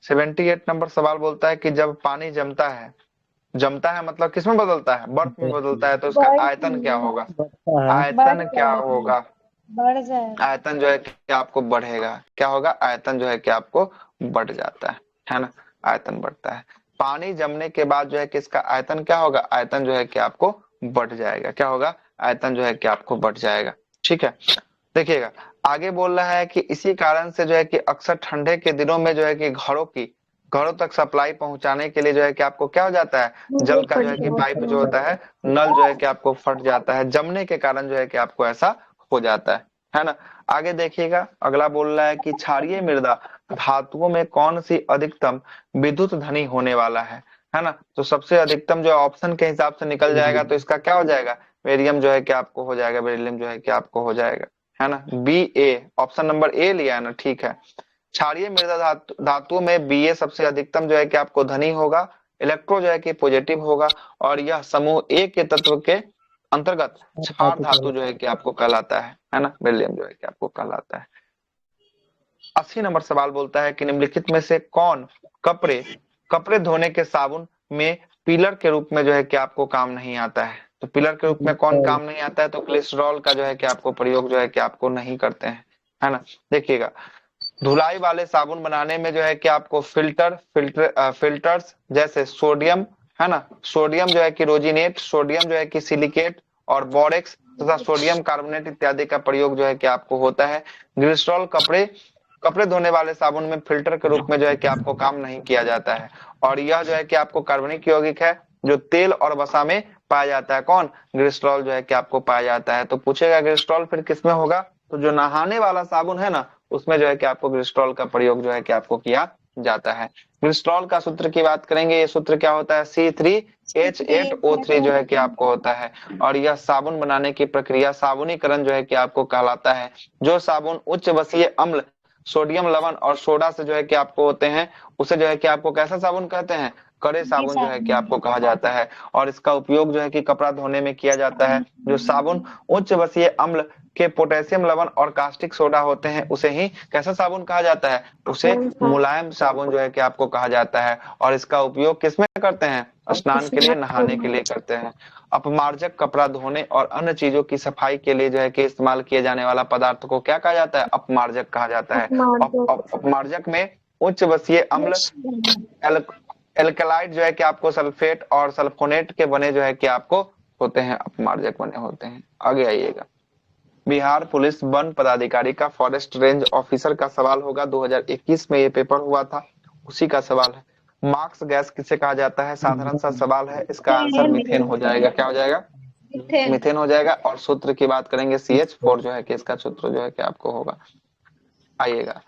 S2: 78 नंबर सवाल बोलता है कि जब पानी जमता है मतलब किसमें बदलता है, बर्फ में बदलता है, तो उसका आयतन क्या होगा, आयतन क्या होगा,
S6: बढ़ जाएगा।
S2: आयतन जो है कि आपको बढ़ेगा। क्या होगा, आयतन जो है कि आपको बढ़ जाता है ना, आयतन बढ़ता है। पानी जमने के बाद जो है कि इसका आयतन क्या होगा, आयतन जो है कि आपको बढ़ जाएगा। क्या होगा, आयतन जो है कि आपको बढ़ जाएगा। ठीक है, देखिएगा आगे बोल रहा है कि इसी कारण से जो है कि अक्सर ठंडे के दिनों में जो है कि घरों तक सप्लाई पहुंचाने के लिए जो है कि आपको क्या हो जाता है, जल का जो है कि पाइप जो होता है, नल जो है कि आपको फट जाता है, जमने के कारण जो है कि आपको ऐसा हो जाता है ना। आगे देखिएगा, अगला बोल रहा है कि क्षारीय मृदा धातुओं में कौन सी अधिकतम विद्युत धनी होने वाला है ना। तो सबसे अधिकतम जो ऑप्शन के हिसाब से निकल जाएगा, तो इसका क्या हो जाएगा, बेरियम जो है कि आपको हो जाएगा, बेरिलियम जो है कि आपको हो जाएगा, है ना। BA, ऑप्शन नंबर A लिया है ना, ठीक है। क्षारीय मृदा धातुओं में BA सबसे अधिकतम जो है कि आपको धनी होगा, इलेक्ट्रो जो है कि पॉजिटिव होगा। और यह समूह A के तत्व के अंतर्गत क्षार धातु जो है कि आपको कहलाता है ना, बेरिलियम जो है कि आपको कहलाता है। 80 नंबर सवाल बोलता है कि निम्नलिखित में से कौन कपड़े धोने के साबुन में पिलर के रूप में जो है कि आपको काम नहीं आता है। तो पिलर के रूप में कौन काम नहीं आता है, तो ग्लिसरॉल का जो है कि आपको प्रयोग जो है कि आपको नहीं करते हैं, है ना। देखिएगा, धुलाई वाले साबुन बनाने में जो है कि आपको फिल्टर्स जैसे सोडियम, है ना, सोडियम जो है कि रोजिनेट, सोडियम जो है कि सिलिकेट और बोरेक्स तथा सोडियम कार्बोनेट इत्यादि का प्रयोग जो है कि आपको होता है। ग्लिसरॉल कपड़े धोने वाले साबुन में फिल्टर के रूप में जो है कि आपको काम नहीं किया जाता है। और यह जो है कि आपको कार्बनिक यौगिक है जो तेल और वसा में पाया जाता है। कौन, ग्लिसरॉल जो है कि आपको पाया जाता है। तो पूछेगा ग्लिसरॉल फिर किसमें होगा, तो जो नहाने वाला साबुन है ना, उसमें जो है कि आपको ग्लिसरॉल का प्रयोग जो है कि आपको किया जाता है। ग्लिसरॉल का सूत्र की बात करेंगे, ये सूत्र क्या होता है, C3H8O3 जो है कि आपको होता है। और यह साबुन बनाने की प्रक्रिया साबुनीकरण जो है कि आपको कहलाता है। जो साबुन उच्च बसीय अम्ल, सोडियम लवण और सोडा से जो है कि आपको होते हैं, उसे जो है कि आपको कैसा साबुन कहते हैं, कड़े साबुन जो है कि आपको कहा जाता है। और इसका उपयोग जो है कि कपड़ा धोने में किया जाता है। जो साबुन उच्च बसीय अम्ल के पोटेशियम लवण और कास्टिक सोडा होते हैं, उसे ही कैसा साबुन कहा जाता है, उसे मुलायम साबुन जो है कि आपको कहा जाता है। और इसका उपयोग किसमें करते हैं, स्नान के लिए, नहाने के लिए करते हैं। अपमार्जक कपड़ा धोने और अन्य चीजों की सफाई के लिए जो है कि इस्तेमाल किए जाने वाला पदार्थ को क्या कहा जाता है, अपमार्जक कहा जाता है। अपमार्जक में उच्च बसीय अम्ल, एल्कलाइड जो है कि आपको सल्फेट और सल्फोनेट के बने जो है कि आपको होते हैं, अपमार्जक बने होते हैं। आगे आइएगा, बिहार पुलिस वन पदाधिकारी का फॉरेस्ट रेंज ऑफिसर का सवाल होगा, 2021 में ये पेपर हुआ था, उसी का सवाल है। मार्क्स गैस किसे कहा जाता है, साधारण सा सवाल है, इसका आंसर मीथेन हो जाएगा। क्या हो जाएगा, मीथेन हो जाएगा। और सूत्र की बात करेंगे CH4 जो है कि इसका सूत्र जो है कि आपको होगा। आइएगा,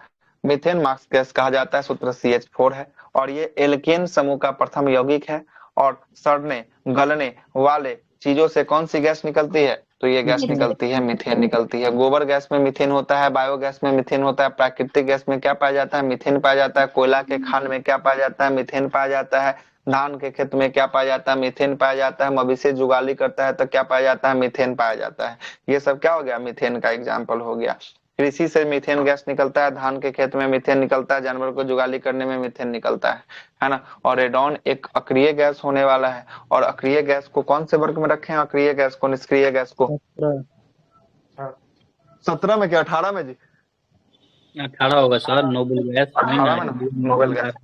S2: मीथेन मार्क्स गैस कहा जाता है, सूत्र CH4 है। और ये एल्केन समूह का प्रथम यौगिक है। और सड़ने गलने वाले चीजों से कौन सी गैस निकलती है, तो ये गैस निकलती है, मीथेन निकलती है। गोबर गैस में मीथेन होता है, बायोगैस में मीथेन होता है, प्राकृतिक गैस में क्या पाया जाता है, मीथेन पाया जाता है। कोयला के खान में क्या पाया जाता है, मीथेन पाया जाता है। धान के खेत में क्या पाया जाता है, मीथेन पाया जाता है। मवेशी जुगाली करता है तो क्या पाया जाता है, मीथेन पाया जाता है। ये सब क्या हो गया, मीथेन का एग्जाम्पल हो गया। कृषि से मीथेन गैस निकलता है, धान के खेत में मीथेन निकलता है, जानवर को जुगाली करने में मीथेन निकलता है ना। और रेडॉन एक अक्रिय गैस होने वाला है। और अक्रिय गैस को कौन से वर्ग में रखें, अक्रिय गैस को, निष्क्रिय गैस को, 17 में क्या 18 में जी,
S3: 18 होगा सर, नोबल गैस वही ना
S2: 18 में ना, नोबेल गैस।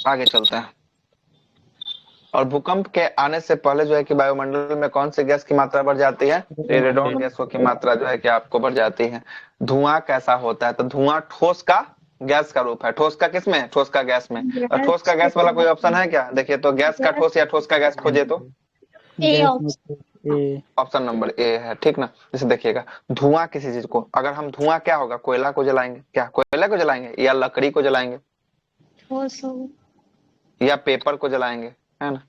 S2: आगे चलते हैं। और भूकंप के आने से पहले जो है कि वायुमंडल में कौन सी गैस की मात्रा बढ़ जाती है, रेडॉन गैसों की मात्रा जो है कि आपको बढ़ जाती है। धुआं कैसा होता है, तो धुआं ठोस का गैस का रूप है। ठोस का किसमें, ठोस का गैस में। और ठोस का गैस वाला कोई ऑप्शन है क्या, देखिए तो गैस का ठोस या ठोस का गैस खोजे तो ऑप्शन नंबर ए है, ठीक ना। जैसे देखिएगा, धुआं किसी चीज को, अगर हम धुआं क्या होगा, कोयला को जलाएंगे, क्या कोयला को जलाएंगे या लकड़ी को जलाएंगे या पेपर को जलाएंगे, है ना।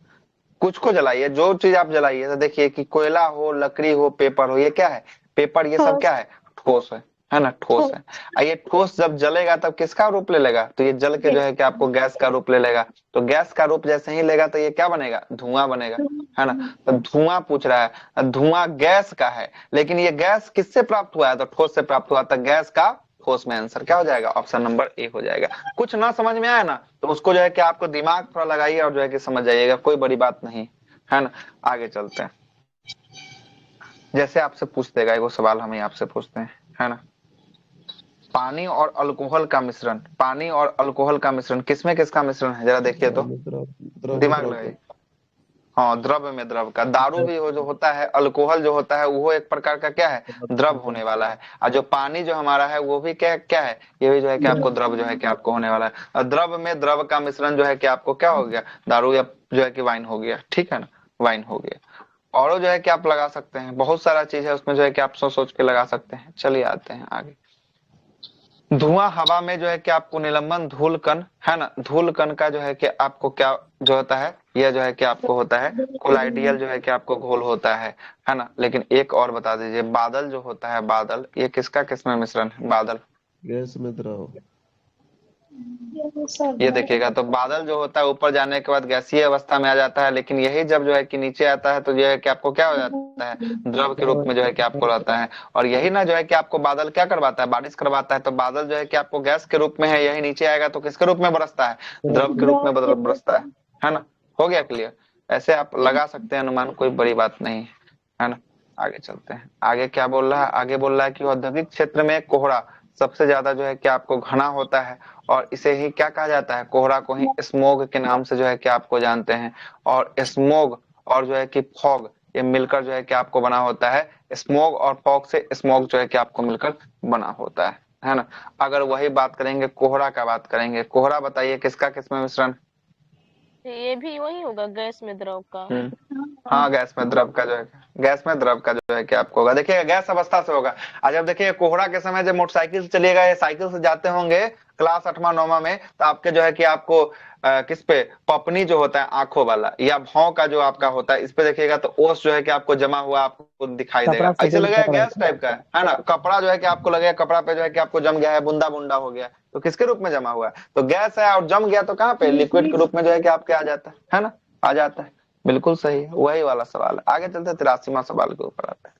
S2: कुछ को जलाइए, जो चीज आप जलाइए, तो देखिए कि कोयला हो, लकड़ी हो, पेपर हो, ये क्या है, पेपर, ये सब क्या है, ठोस है ना, ठोस है। ये ठोस जब जलेगा तब किसका रूप ले लेगा, तो ये जल के जो है कि आपको गैस का रूप ले लेगा। तो गैस का रूप जैसे ही लेगा तो ये क्या बनेगा, धुआं बनेगा, है ना। तो धुआं पूछ रहा है, धुआं गैस का है, लेकिन ये गैस किससे प्राप्त हुआ है, तो ठोस से प्राप्त हुआ। तो गैस का ठोस में आंसर क्या हो जाएगा, ऑप्शन नंबर ए हो जाएगा। कुछ ना समझ में आया ना, तो उसको जो है कि आपको दिमाग थोड़ा लगाइए और जो है कि समझ जाइएगा, कोई बड़ी बात नहीं, है ना। आगे चलते हैं, जैसे आपसे पूछ देगा एगो सवाल, हम ही आपसे पूछते हैं, है ना। पानी और अल्कोहल का मिश्रण, पानी और अल्कोहल का मिश्रण किसमें किसका मिश्रण है, जरा देखिए तो, दिमाग लगाइए। हाँ, द्रव में द्रव का। दारू भी हो जो होता है, अल्कोहल जो होता है वो एक प्रकार का क्या है, द्रव होने वाला है। और जो पानी जो हमारा है वो भी क्या क्या है, ये भी जो है कि आपको द्रव जो है कि आपको होने वाला है। और द्रव में द्रव का मिश्रण जो है कि आपको क्या हो गया, दारू या जो है कि वाइन हो गया, ठीक है ना, वाइन हो गया। और जो है कि आप लगा सकते हैं, बहुत सारा चीज है उसमें जो है कि आप सोच सोच के लगा सकते हैं। चलिए आते हैं आगे। धुआं हवा में जो है कि आपको निलंबन धूल कण, है ना, धूल कण का जो है कि आपको क्या जो होता है, यह जो है कि आपको होता है कोलाइडियल जो है कि आपको घोल होता है ना। लेकिन एक और बता दीजिए, बादल जो होता है, बादल, ये किसका किसमें मिश्रण है, बादल,
S1: गैस में द्रव,
S2: ये देखिएगा तो बादल जो होता है ऊपर जाने के बाद गैसीय अवस्था में आ जाता है, लेकिन यही जब जो है कि नीचे आता है तो जो है कि आपको क्या हो जाता है, द्रव के रूप में जो है कि आपको रहता है। और यही ना जो है कि आपको बादल क्या करवाता है, बारिश करवाता है। तो बादल जो है कि आपको गैस के रूप में है, यही नीचे आएगा तो किसके रूप में बरसता है, द्रव के रूप में बरसता है ना। हो गया क्लियर, ऐसे आप लगा सकते हैं अनुमान, कोई बड़ी बात नहीं है ना। आगे चलते हैं, आगे क्या बोल रहा है, आगे बोल रहा है कि औद्योगिक क्षेत्र में कोहरा सबसे ज्यादा जो है कि आपको घना होता है। और इसे ही क्या कहा जाता है, कोहरा को ही स्मोग के नाम से जो है कि आपको जानते हैं। और स्मोग और जो है कि फॉग, ये मिलकर जो है कि आपको बना होता है, स्मोग और फॉग से स्मोग जो है कि आपको मिलकर बना होता है ना। अगर वही बात करेंगे, कोहरा का बात करेंगे, कोहरा बताइए किसका किसमें मिश्रण,
S5: ये भी वही होगा गैस में द्रव का।
S2: हाँ, गैस में द्रव का जो है, गैस में द्रव का जो है कि आपको होगा, देखिएगा गैस अवस्था से होगा। आज जब देखिए कोहरा के समय जब मोटरसाइकिल से चलिएगा या साइकिल से जाते होंगे क्लास 8वां 9वां में, तो आपके जो है कि आपको किस पे पपनी जो होता है आंखों वाला या भौं का जो आपका होता है, इस पे देखिएगा तो ओस जो है कि आपको जमा हुआ आपको दिखाई देगा, ऐसे लगेगा गैस टाइप का है ना। कपड़ा जो है कि आपको लगेगा कपड़ा पे जो है कि आपको जम गया है, बुंदा बुंदा हो गया, तो किसके रूप में जमा हुआ है, तो गैस है, और जम गया तो कहाँ पे लिक्विड के रूप में जो है कि आपके आ जाता है ना, आ जाता है। बिल्कुल सही है, वही वाला सवाल है। आगे चलते 83वां सवाल के ऊपर आते हैं।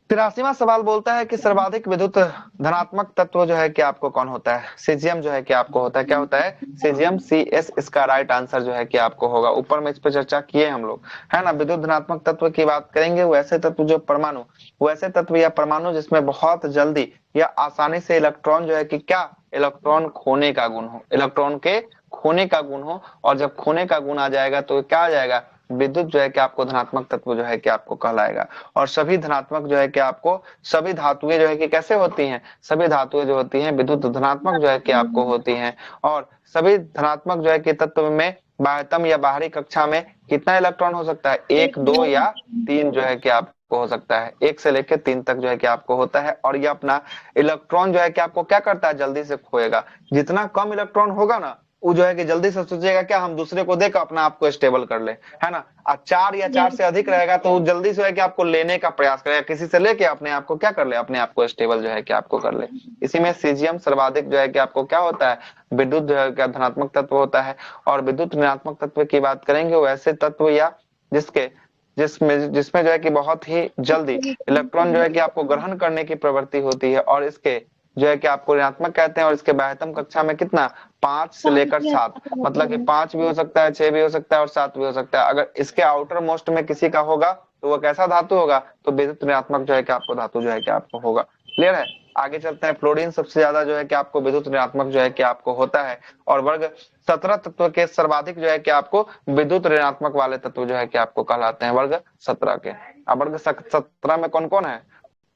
S2: 83वां सवाल बोलता है कि सर्वाधिक विद्युत धनात्मक तत्व जो है कि आपको कौन होता है, सीजियम जो है कि आपको होता है, क्या होता है, सीजियम, CS, इसका राइट आंसर जो है कि आपको होगा। ऊपर में इस पर चर्चा किए हम लोग, है ना। विद्युत धनात्मक तत्व की बात करेंगे, वैसे तत्व जो परमाणु, वैसे तत्व या परमाणु जिसमें बहुत जल्दी या आसानी से इलेक्ट्रॉन जो है कि क्या, इलेक्ट्रॉन खोने का गुण हो, इलेक्ट्रॉन के खोने का गुण हो, और जब खोने का गुण आ जाएगा तो क्या आ जाएगा, विद्युत जो है कि आपको धनात्मक तत्व जो है कि आपको कहलाएगा। और सभी धनात्मक जो है कि आपको, सभी धातुएं जो है कि कैसे होती हैं, सभी धातुएं जो होती हैं विद्युत धनात्मक जो है कि आपको होती हैं। और सभी धनात्मक जो है कि तत्व में बाह्यतम या बाहरी कक्षा में कितना इलेक्ट्रॉन हो सकता है, 1, 2 या 3 जो है कि आपको हो सकता है, 1 से लेकर 3 तक जो है कि आपको होता है। और ये अपना इलेक्ट्रॉन जो है कि आपको क्या करता है, जल्दी से खोएगा। जितना कम इलेक्ट्रॉन होगा ना, वो जो है कि जल्दी से सोचेगा क्या हम दूसरे को देकर अपना आप को स्टेबल कर ले, है ना। और 4 या 4 से अधिक रहेगा तो वो जल्दी से है कि आपको लेने का प्रयास करेगा, किसी से लेके अपने आप को क्या कर ले, अपने आप को स्टेबल जो है कि आपको कर ले। इसी में सीजियम सर्वाधिक जो है कि आपको क्या होता है, विद्युत जो है कि धनात्मक तत्व होता है। और विद्युत ऋणात्मक तत्व की बात करेंगे, वैसे तत्व या जिसके जिसमें जो है कि बहुत ही जल्दी इलेक्ट्रॉन जो है कि आपको ग्रहण करने की प्रवृत्ति होती है, और इसके जो है कि आपको ऋणात्मक कहते हैं। और इसके बाह्यतम कक्षा में कितना, 5 से लेकर 7, मतलब कि 5 भी हो सकता है, 6 भी हो सकता है और 7 भी हो सकता है। अगर इसके आउटर मोस्ट में किसी का होगा तो वो कैसा धातु होगा, तो विद्युत ऋणात्मक जो है कि आपको धातु जो है कि आपको होगा। क्लियर है। आगे चलते हैं। फ्लोरीन सबसे ज्यादा जो है कि आपको विद्युत ऋणात्मक जो है कि आपको होता है। और वर्ग 17 तत्व के सर्वाधिक जो है कि आपको विद्युत ऋणात्मक वाले तत्व जो है कि आपको कहलाते हैं वर्ग 17 के। अब वर्ग 17 में कौन कौन है,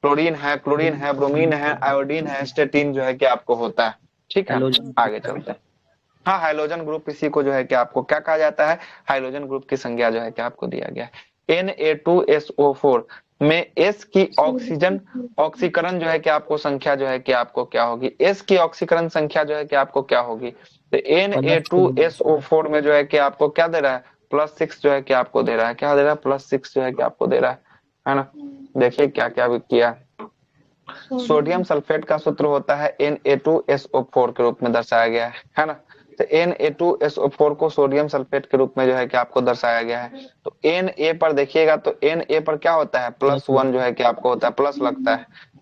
S2: क्लोरीन है, क्लोरीन है, ब्रोमीन है, आयोडीन है, स्टेटिन जो है कि आपको होता है। ठीक है, आगे चलते हैं। हाँ, हाइड्रोजन ग्रुप, इसी को जो है कि आपको क्या कहा जाता है, हाइड्रोजन ग्रुप की संज्ञा जो है कि आपको दिया गया है। Na2SO4 में S की ऑक्सीजन ऑक्सीकरण जो है कि आपको संख्या जो है कि आपको क्या होगी, S की ऑक्सीकरण संख्या जो है कि आपको क्या होगी, तो Na2SO4 में जो है कि आपको क्या दे रहा है, +6 जो है कि आपको दे रहा है, क्या दे रहा है, +6 जो है कि आपको दे रहा है ना। देखिए क्या क्या किया। सोडियम सल्फेट का सूत्र होता है Na2SO4 के रूप में दर्शाया गया है ना। तो Na2SO4 को सोडियम सल्फेट के रूप में जो है कि आपको दर्शाया गया है। तो Na पर देखिएगा तो Na पर क्या होता है, +1 जो है कि आपको होता है, प्लस लगता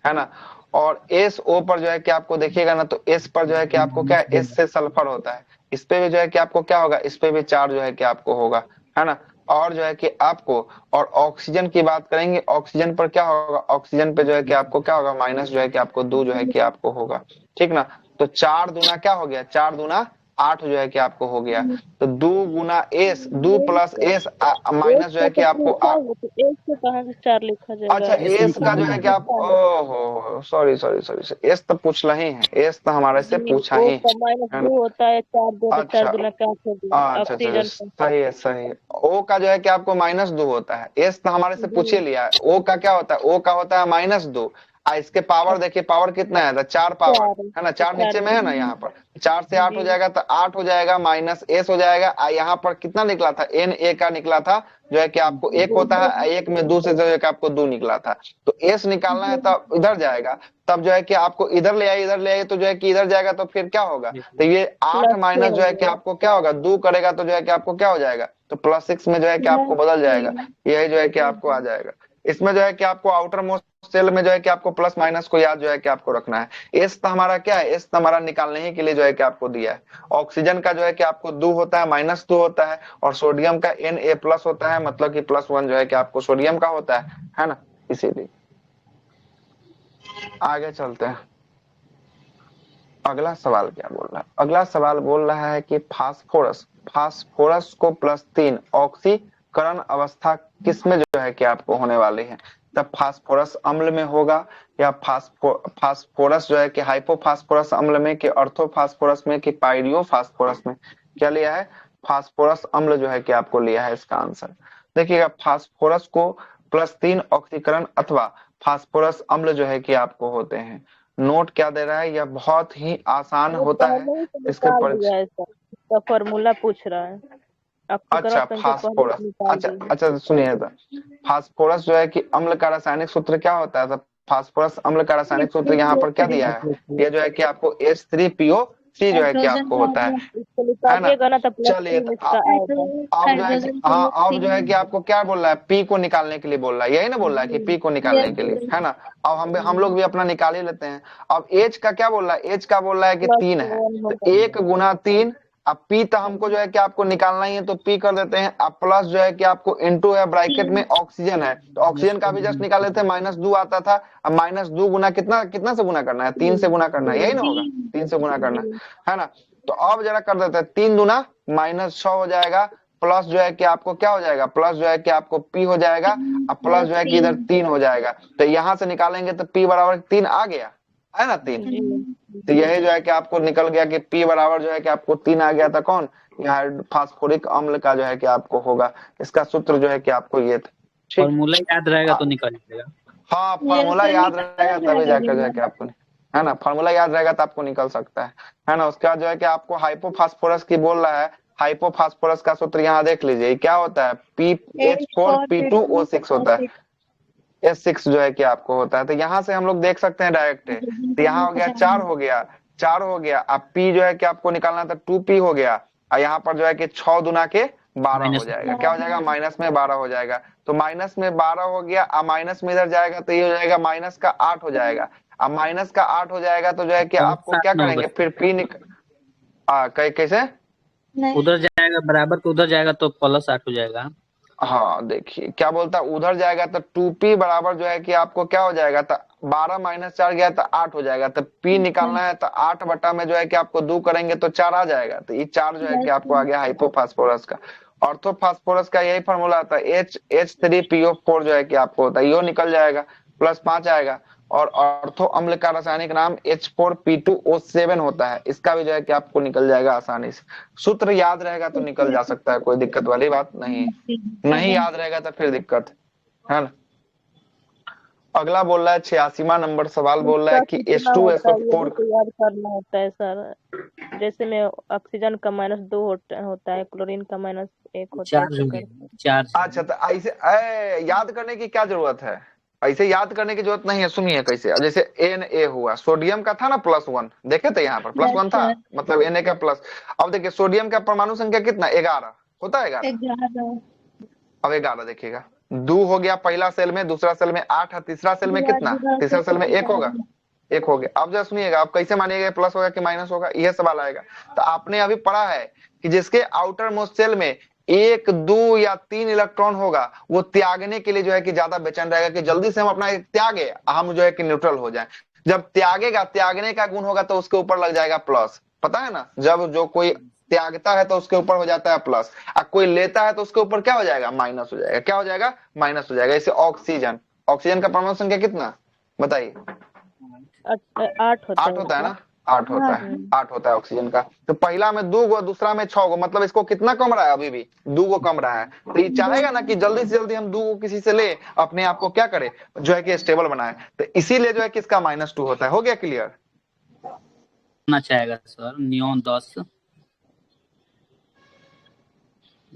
S2: है ना। और SO पर जो है कि आपको देखिएगा ना, तो S पर जो है कि आपको क्या, S से सल्फर होता है, इस पे भी जो है कि आपको क्या होगा, इस पे भी चार्ज जो है कि आपको होगा, है ना। और जो है कि आपको, और ऑक्सीजन की बात करेंगे, ऑक्सीजन पर क्या होगा, ऑक्सीजन पे जो है कि आपको क्या होगा, माइनस जो है कि आपको 2 जो है कि आपको होगा, ठीक ना। तो 4 दूना क्या हो गया, 4 दूना 8 जो है कि आपको हो गया। तो 2 गुना S, 2 प्लस S माइनस जो है कि आपको
S5: एक से कहाँ से 4 लिखा जाएगा।
S2: अच्छा, एस का जो है कि आप, ओहो सॉरी सॉरी सॉरी, एस तो पूछना ही है, एस तो हमारे से पूछा ही है।
S5: -2 होता है, 4 2
S2: अच्छा
S5: 4 दूना 4
S2: अच्छा,
S5: ऑक्सीजन
S2: सही है सही है। ओ का जो है कि आपको -2 होता है, एस तो हमारे से पूछ ही लिया है। ओ का क्या होता है, ओ का होता है -2। इसके पावर देखिए, पावर कितना है, तो 4 पावर है ना, 4 नीचे में है ना, यहाँ पर 4 से 8 हो जाएगा, तो 8 हो जाएगा, माइनस एस हो जाएगा। यहाँ पर कितना निकला था, Na का निकला था जो है कि आपको 1 होता है, 1 में 2 से जो है कि आपको 2 निकला था। तो एस निकालना है तब इधर जाएगा, तब जो है कि आपको इधर ले आइए तो जो है कि इधर जाएगा, तो फिर क्या होगा, तो ये 8 माइनस जो है कि आपको क्या होगा, 2 करेगा तो जो है कि आपको क्या हो जाएगा, तो +6 में जो है कि आपको बदल जाएगा, यही जो है कि आपको आ जाएगा। इसमें जो है कि आपको आउटर मोस्ट सेल में जो है कि आपको प्लस माइनस को याद जो है कि आपको रखना है। एस तो हमारा क्या है, एस तो हमारा निकालने ही के लिए जो है कि आपको दिया है। ऑक्सीजन का जो है कि आपको 2 होता है, -2 होता है, और सोडियम का Na+ होता है, मतलब कि +1 जो है कि आपको सोडियम का होता है ना, इसीलिए। आगे चलते हैं। अगला सवाल क्या बोल रहा है, अगला सवाल बोल रहा है कि फास्फोरस को +3 ऑक्सीकरण अवस्था किसमें जो है कि आपको होने वाली है, तब फास्फोरस अम्ल में होगा, या फास्फोरस जो है कि हाइपोफास्फोरस अम्ल में, कि ऑर्थोफास्फोरस में, कि पायरियोफास्फोरस में। क्या लिया है, फास्फोरस अम्ल जो है कि आपको लिया है इसका आंसर। देखिएगा फास्फोरस को +3 ऑक्सीकरण अथवा फास्फोरस अम्ल जो है कि आपको होते हैं। नोट क्या दे रहा है, यह बहुत ही आसान
S5: वो
S2: होता है
S5: पहले ही से
S2: इसके
S5: निकाल दिया है सर, इसका फॉर्मूला पूछ रहा है। ऑक्सीकरण
S2: अच्छा
S5: संख्या पहले
S2: फास्फोरस,
S5: से निकाल
S2: अच्छा
S5: दी है।
S2: अच्छा सुनिए तो फास्फोरस जो है कि अम्ल का रासायनिक सूत्र क्या होता है, तो फास्फोरस अम्ल का रासायनिक सूत्र यहाँ पर क्या दिया है, ये जो है कि आपको H3PO3 जो है कि
S4: हाइड्रोजन
S2: आपको होता है
S5: इसको
S2: ना।
S5: निकालिएगा ना तो
S2: चलिए
S5: +3
S2: तो
S5: इसका आएगा।
S2: अब जो है कि
S4: हाइड्रोजन
S2: हाँ अब जो है कि
S4: CO3
S2: आपको क्या बोल रहा है, पी को निकालने के लिए बोल रहा है, यही ना बोल रहा है कि पी को निकालने के लिए, है ना। अब हम लोग भी अपना निकाल ही लेते हैं। अब एच का क्या बोल रहा है, एच का बोल रहा है कि 3 है,
S5: +1
S2: तो
S5: होगा।
S2: 1 × 3। अब पी तो हमको जो है कि आपको निकालना ही है, तो पी कर देते हैं। अब प्लस जो है कि आपको इनटू है, ब्रैकेट में ऑक्सीजन है, तो ऑक्सीजन का भी जस्ट निकाल लेते हैं, -2 आता था। अब -2 गुना कितना कितना से गुना करना है, 3 से गुना करना है, यही ना होगा, 3 से गुना करना है ना। तो अब जरा कर देते हैं, 3 दूना -6 हो जाएगा, प्लस जो है कि आपको क्या हो जाएगा, प्लस जो है कि आपको पी हो जाएगा, अब प्लस जो है कि इधर 3 हो जाएगा। तो यहाँ से निकालेंगे तो पी बराबर 3 आ गया, है ना 3। तो यही जो है कि आपको निकल गया कि पी बराबर जो है कि आपको 3 आ गया था, कौन, यहाँ फास्फोरिक अम्ल का जो है कि आपको होगा। इसका सूत्र जो है कि आपको ये था, ठीक।
S3: फॉर्मूला याद रहेगा तो निकल जाएगा।
S2: हाँ फार्मूला याद रहेगा तभी जाकर जो है कि आपको, है ना, फार्मूला याद रहेगा तो आपको निकल सकता है ना। उसके बाद जो है कि आपको हाइपोफास्फोरस की बोल रहा है, हाइपोफास्फोरस का सूत्र यहाँ देख लीजिए क्या होता है, PH4P2O6 होता है, H6 जो है कि आपको होता है। तो यहाँ से हम लोग देख सकते हैं डायरेक्ट, तो यहाँ हो गया 4 हो गया, 4 हो गया। अब P जो है कि आपको निकालना था 2P हो गया, और यहाँ पर जो है कि 6 दूना के 12 हो
S3: माइनस
S2: जाएगा, क्या हो जाएगा, माइनस में 12 हो जाएगा। तो माइनस में 12 हो गया, अब माइनस में इधर जाएगा तो ये हो जाएगा माइनस का 8 हो जाएगा। अब माइनस का 8 हो जाएगा तो जो है कि आपको क्या करेंगे, फिर कैसे,
S3: उधर जाएगा बराबर, तो उधर जाएगा तो +8 हो जाएगा।
S2: हाँ देखिए क्या बोलता है, उधर जाएगा तो 2P बराबर जो है कि आपको क्या हो जाएगा, तो 12 - 4 गया तो 8 हो जाएगा। तो P निकालना है तो 8 बटा में जो है कि आपको 2 करेंगे तो 4 आ जाएगा। तो ये 4 जो है कि आपको आ गया हाइपोफास्फोरस का। ऑर्थोफास्फोरस का यही फॉर्मूला आता है, H3PO4 जो है कि आपको होता है, यो निकल जाएगा, +5 आएगा। और ऑर्थो अम्ल का रासायनिक नाम H4P2O7 होता है, इसका भी जो है कि आपको निकल जाएगा आसानी से। सूत्र याद रहेगा तो निकल जा सकता है, कोई दिक्कत वाली बात नहीं, नहीं याद रहेगा तो फिर दिक्कत है ना। अगला बोल रहा है 86वां नंबर सवाल बोल रहा है कि
S5: कितना होता है ये भी
S2: H2SO4
S5: तो याद करना होता है सर। जैसे में ऑक्सीजन का -2 होता है, क्लोरीन का -1 होता है,
S3: 4
S5: ऐसे
S3: हो
S5: कर।
S3: गया, 4
S2: अच्छा तो ऐसे याद करने की क्या जरूरत है, ऐसे याद करने की जरूरत नहीं है। सुनिए कैसे, अब जैसे Na हुआ, सोडियम का था ना +1, देखे थे यहाँ पर +1 था, मतलब Na का प्लस। अब देखिए सोडियम का परमाणु संख्या कितना, 11 होता है, 11। अब 11 देखिएगा, 2 हो गया पहला सेल में, दूसरा सेल में 8 है, तीसरा सेल में कितना, तीसरा सेल में 1 होगा, 1 हो गया। अब जरा सुनिएगा, आप कैसे मानिएगा प्लस होगा कि माइनस होगा, यह सवाल आएगा। तो आपने अभी पढ़ा है कि जिसके आउटर मोस्ट सेल में 1, 2 या 3 इलेक्ट्रॉन होगा, वो त्यागने के लिए जो है कि ज्यादा बेचैन रहेगा कि जल्दी से हम अपना त्यागे, हम जो है कि न्यूट्रल हो जाए। जब त्यागेगा, त्यागने का गुण होगा तो उसके ऊपर लग जाएगा प्लस, पता है ना। जब जो कोई त्यागता है तो उसके ऊपर हो जाता है प्लस, और कोई लेता है तो उसके ऊपर क्या हो जाएगा, माइनस हो जाएगा, क्या हो जाएगा, माइनस हो जाएगा। जैसे ऑक्सीजन, ऑक्सीजन का परमाणु संख्या कितना बताइए,
S5: 8 होता
S2: 8 होता है ना, 8 होता है, 8 होता है ऑक्सीजन का। तो पहला में 2 गो, दूसरा में 6 गो, मतलब इसको कितना कम रहा है, अभी भी 2 गो कम रहा है। तो ये चाहेगा ना कि जल्दी से जल्दी हम 2 गो किसी से ले, अपने आप को क्या करे, जो है कि स्टेबल बनाए। तो इसीलिए जो है कि इसका -2 होता है। हो गया क्लियर।
S3: करना चाहेगा सर, नियॉन 10,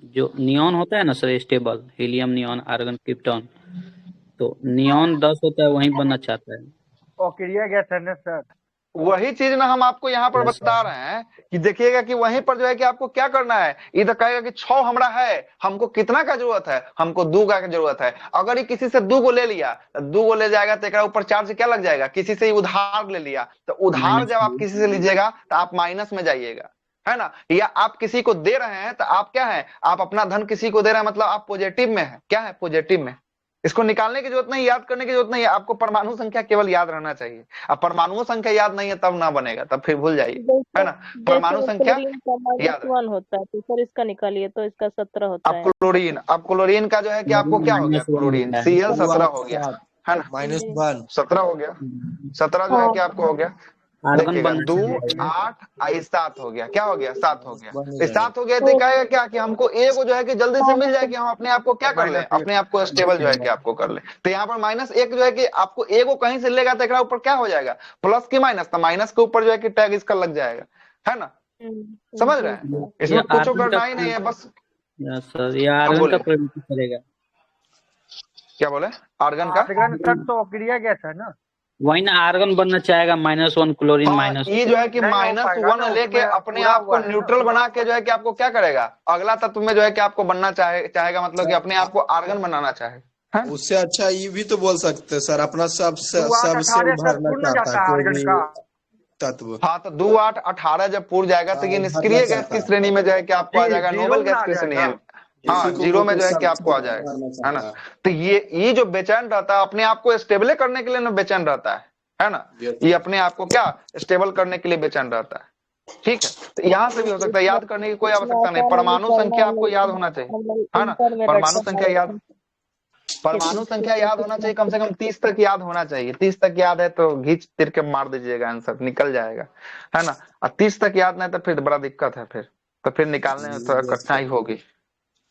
S3: जो नियॉन होता है ना sir stable, helium, neon, argon, krypton, तो नियॉन 10 होता है, वही बनना चाहता है।
S7: ओक्रिया गैस है ना सर।
S2: वही चीज ना हम आपको यहाँ पर बता रहे हैं कि देखिएगा कि वहीं पर जो है कि आपको क्या करना है, इधर कहेगा कि 6 हमारा है, हमको कितना का जरूरत है, हमको 2 का जरूरत है। अगर ये किसी से 2 को ले लिया, 2 को ले जाएगा तो एक ऊपर चार्ज क्या लग जाएगा, किसी से उधार ले लिया, तो उधार जब आप किसी से लीजिएगा तो आप माइनस में जाइएगा, है ना। या आप किसी को दे रहे हैं तो आप क्या है, आप अपना धन किसी को दे रहे हैं, मतलब आप पॉजिटिव में है, क्या है, पॉजिटिव में। इसको निकालने की जरूरत नहीं, याद करने की जरूरत नहीं है, आपको परमाणु संख्या केवल याद रहना चाहिए। अब परमाणु संख्या याद नहीं है तब ना बनेगा, तब फिर भूल जाइए, है ना। परमाणु संख्या याद है।
S5: -1 होता है, तो सर इसका निकालिए तो इसका 17 होता है।
S2: अब क्लोरीन का जो है कि आपको क्या हो गया, क्लोरीन Cl 17 हो गया, है ना,
S1: -1
S2: 17 हो गया, 17 जो है कि आपको हो गया।
S3: आर्गन
S2: देखिएगा
S3: बनना
S2: 2
S3: चाहिए।
S2: 8 आई 7 हो गया, क्या हो गया 7 हो गया।
S1: बन
S2: तो
S1: जाएगा।
S2: 7 हो गया तो कहेगा क्या कि हमको ए को जो है कि जल्दी से मिल जाए कि हम अपने आप को क्या कर ले,
S7: -1
S2: अपने आप को स्टेबल जो है कि आपको कर ले। तो यहाँ पर -1 जो है कि आपको ए को कहीं से लेगा तो एकरा ऊपर क्या हो जाएगा, प्लस की माइनस, तो माइनस के ऊपर जो है कि टैग इसका लग जाएगा, है ना, समझ रहे हैं,
S3: ये
S2: इसमें कुछ
S3: आर्गन का
S2: करना ही नहीं है बस।
S3: यस सर, ये
S2: अब
S3: आर्गन का
S2: बोलिए
S3: प्रयोग करेगा।
S2: क्या बोले, आर्गन का,
S7: आर्गन सर तो अक्रिया गैस है ना।
S3: वही ना, आर्गन बनना चाहेगा -1 क्लोरीन
S2: हाँ
S3: माइनस।
S2: ये जो है कि
S7: नहीं हो पाएगा
S2: -1
S7: ना,
S2: लेके
S7: उसमें
S2: अपने
S7: पूरा
S2: आप को
S7: हुआ है ना।
S2: न्यूट्रल बना के जो है कि आपको क्या करेगा, अगला तत्व में जो है कि आपको बनना चाहेगा, मतलब कि अपने आप को आर्गन बनाना चाहे, है ना?
S1: उससे अच्छा ये भी तो बोल सकते हैं सर, अपना सब
S7: 2 8
S1: सब सेल
S7: 18 सर
S1: भरना
S7: पूर्ण
S1: चाहता है
S7: जाता है
S1: कोई
S7: आर्गन
S1: भी
S7: का।
S1: तत्व।
S2: हाँ तो 2 8 18 जब पूर जाएगा तो ये
S1: भरना
S2: निष्क्रिय गैस
S1: चाहता
S2: की
S1: है,
S2: श्रेणी में जो है कि आपको आ जाएगा,
S7: जीरो
S2: नोबल
S7: में
S2: गैस
S7: आ
S2: की श्रेणी
S7: जाएगा।
S2: है, हाँ
S1: इसी को
S2: जीरो
S1: बोलते
S2: में जो है कि
S1: सब
S2: आपको आ
S1: सेल
S2: जाएगा,
S1: भरना
S2: है ना।
S1: चाहता है।
S2: तो ये जो बेचैन रहता है अपने आप को स्टेबल करने के लिए ना बेचैन रहता है ना, ये अपने आप को क्या स्टेबल करने के लिए बेचैन रहता है, ठीक है। तो यहाँ से भी हो सकता है, याद करने की कोई
S5: इसमें
S2: आवश्यकता नहीं,
S5: आसानी भी
S2: परमाणु
S5: करना
S2: संख्या
S5: हम
S2: आपको याद
S5: लोग
S2: होना चाहिए,
S5: हम लोग
S2: है ना,
S5: इंटर में
S2: परमाणु
S5: रटते
S2: संख्या याद, परमाणु संख्या याद होना चाहिए, कम से कम 30 तक याद होना चाहिए। 30 तक याद है तो घींच तिर के मार दीजिएगा, आंसर निकल जाएगा, है ना। और 30 तक याद नहीं तो फिर बड़ा दिक्कत है, फिर तो फिर निकालने में थोड़ा
S1: यस
S2: कठिनाई
S1: सर।
S2: होगी,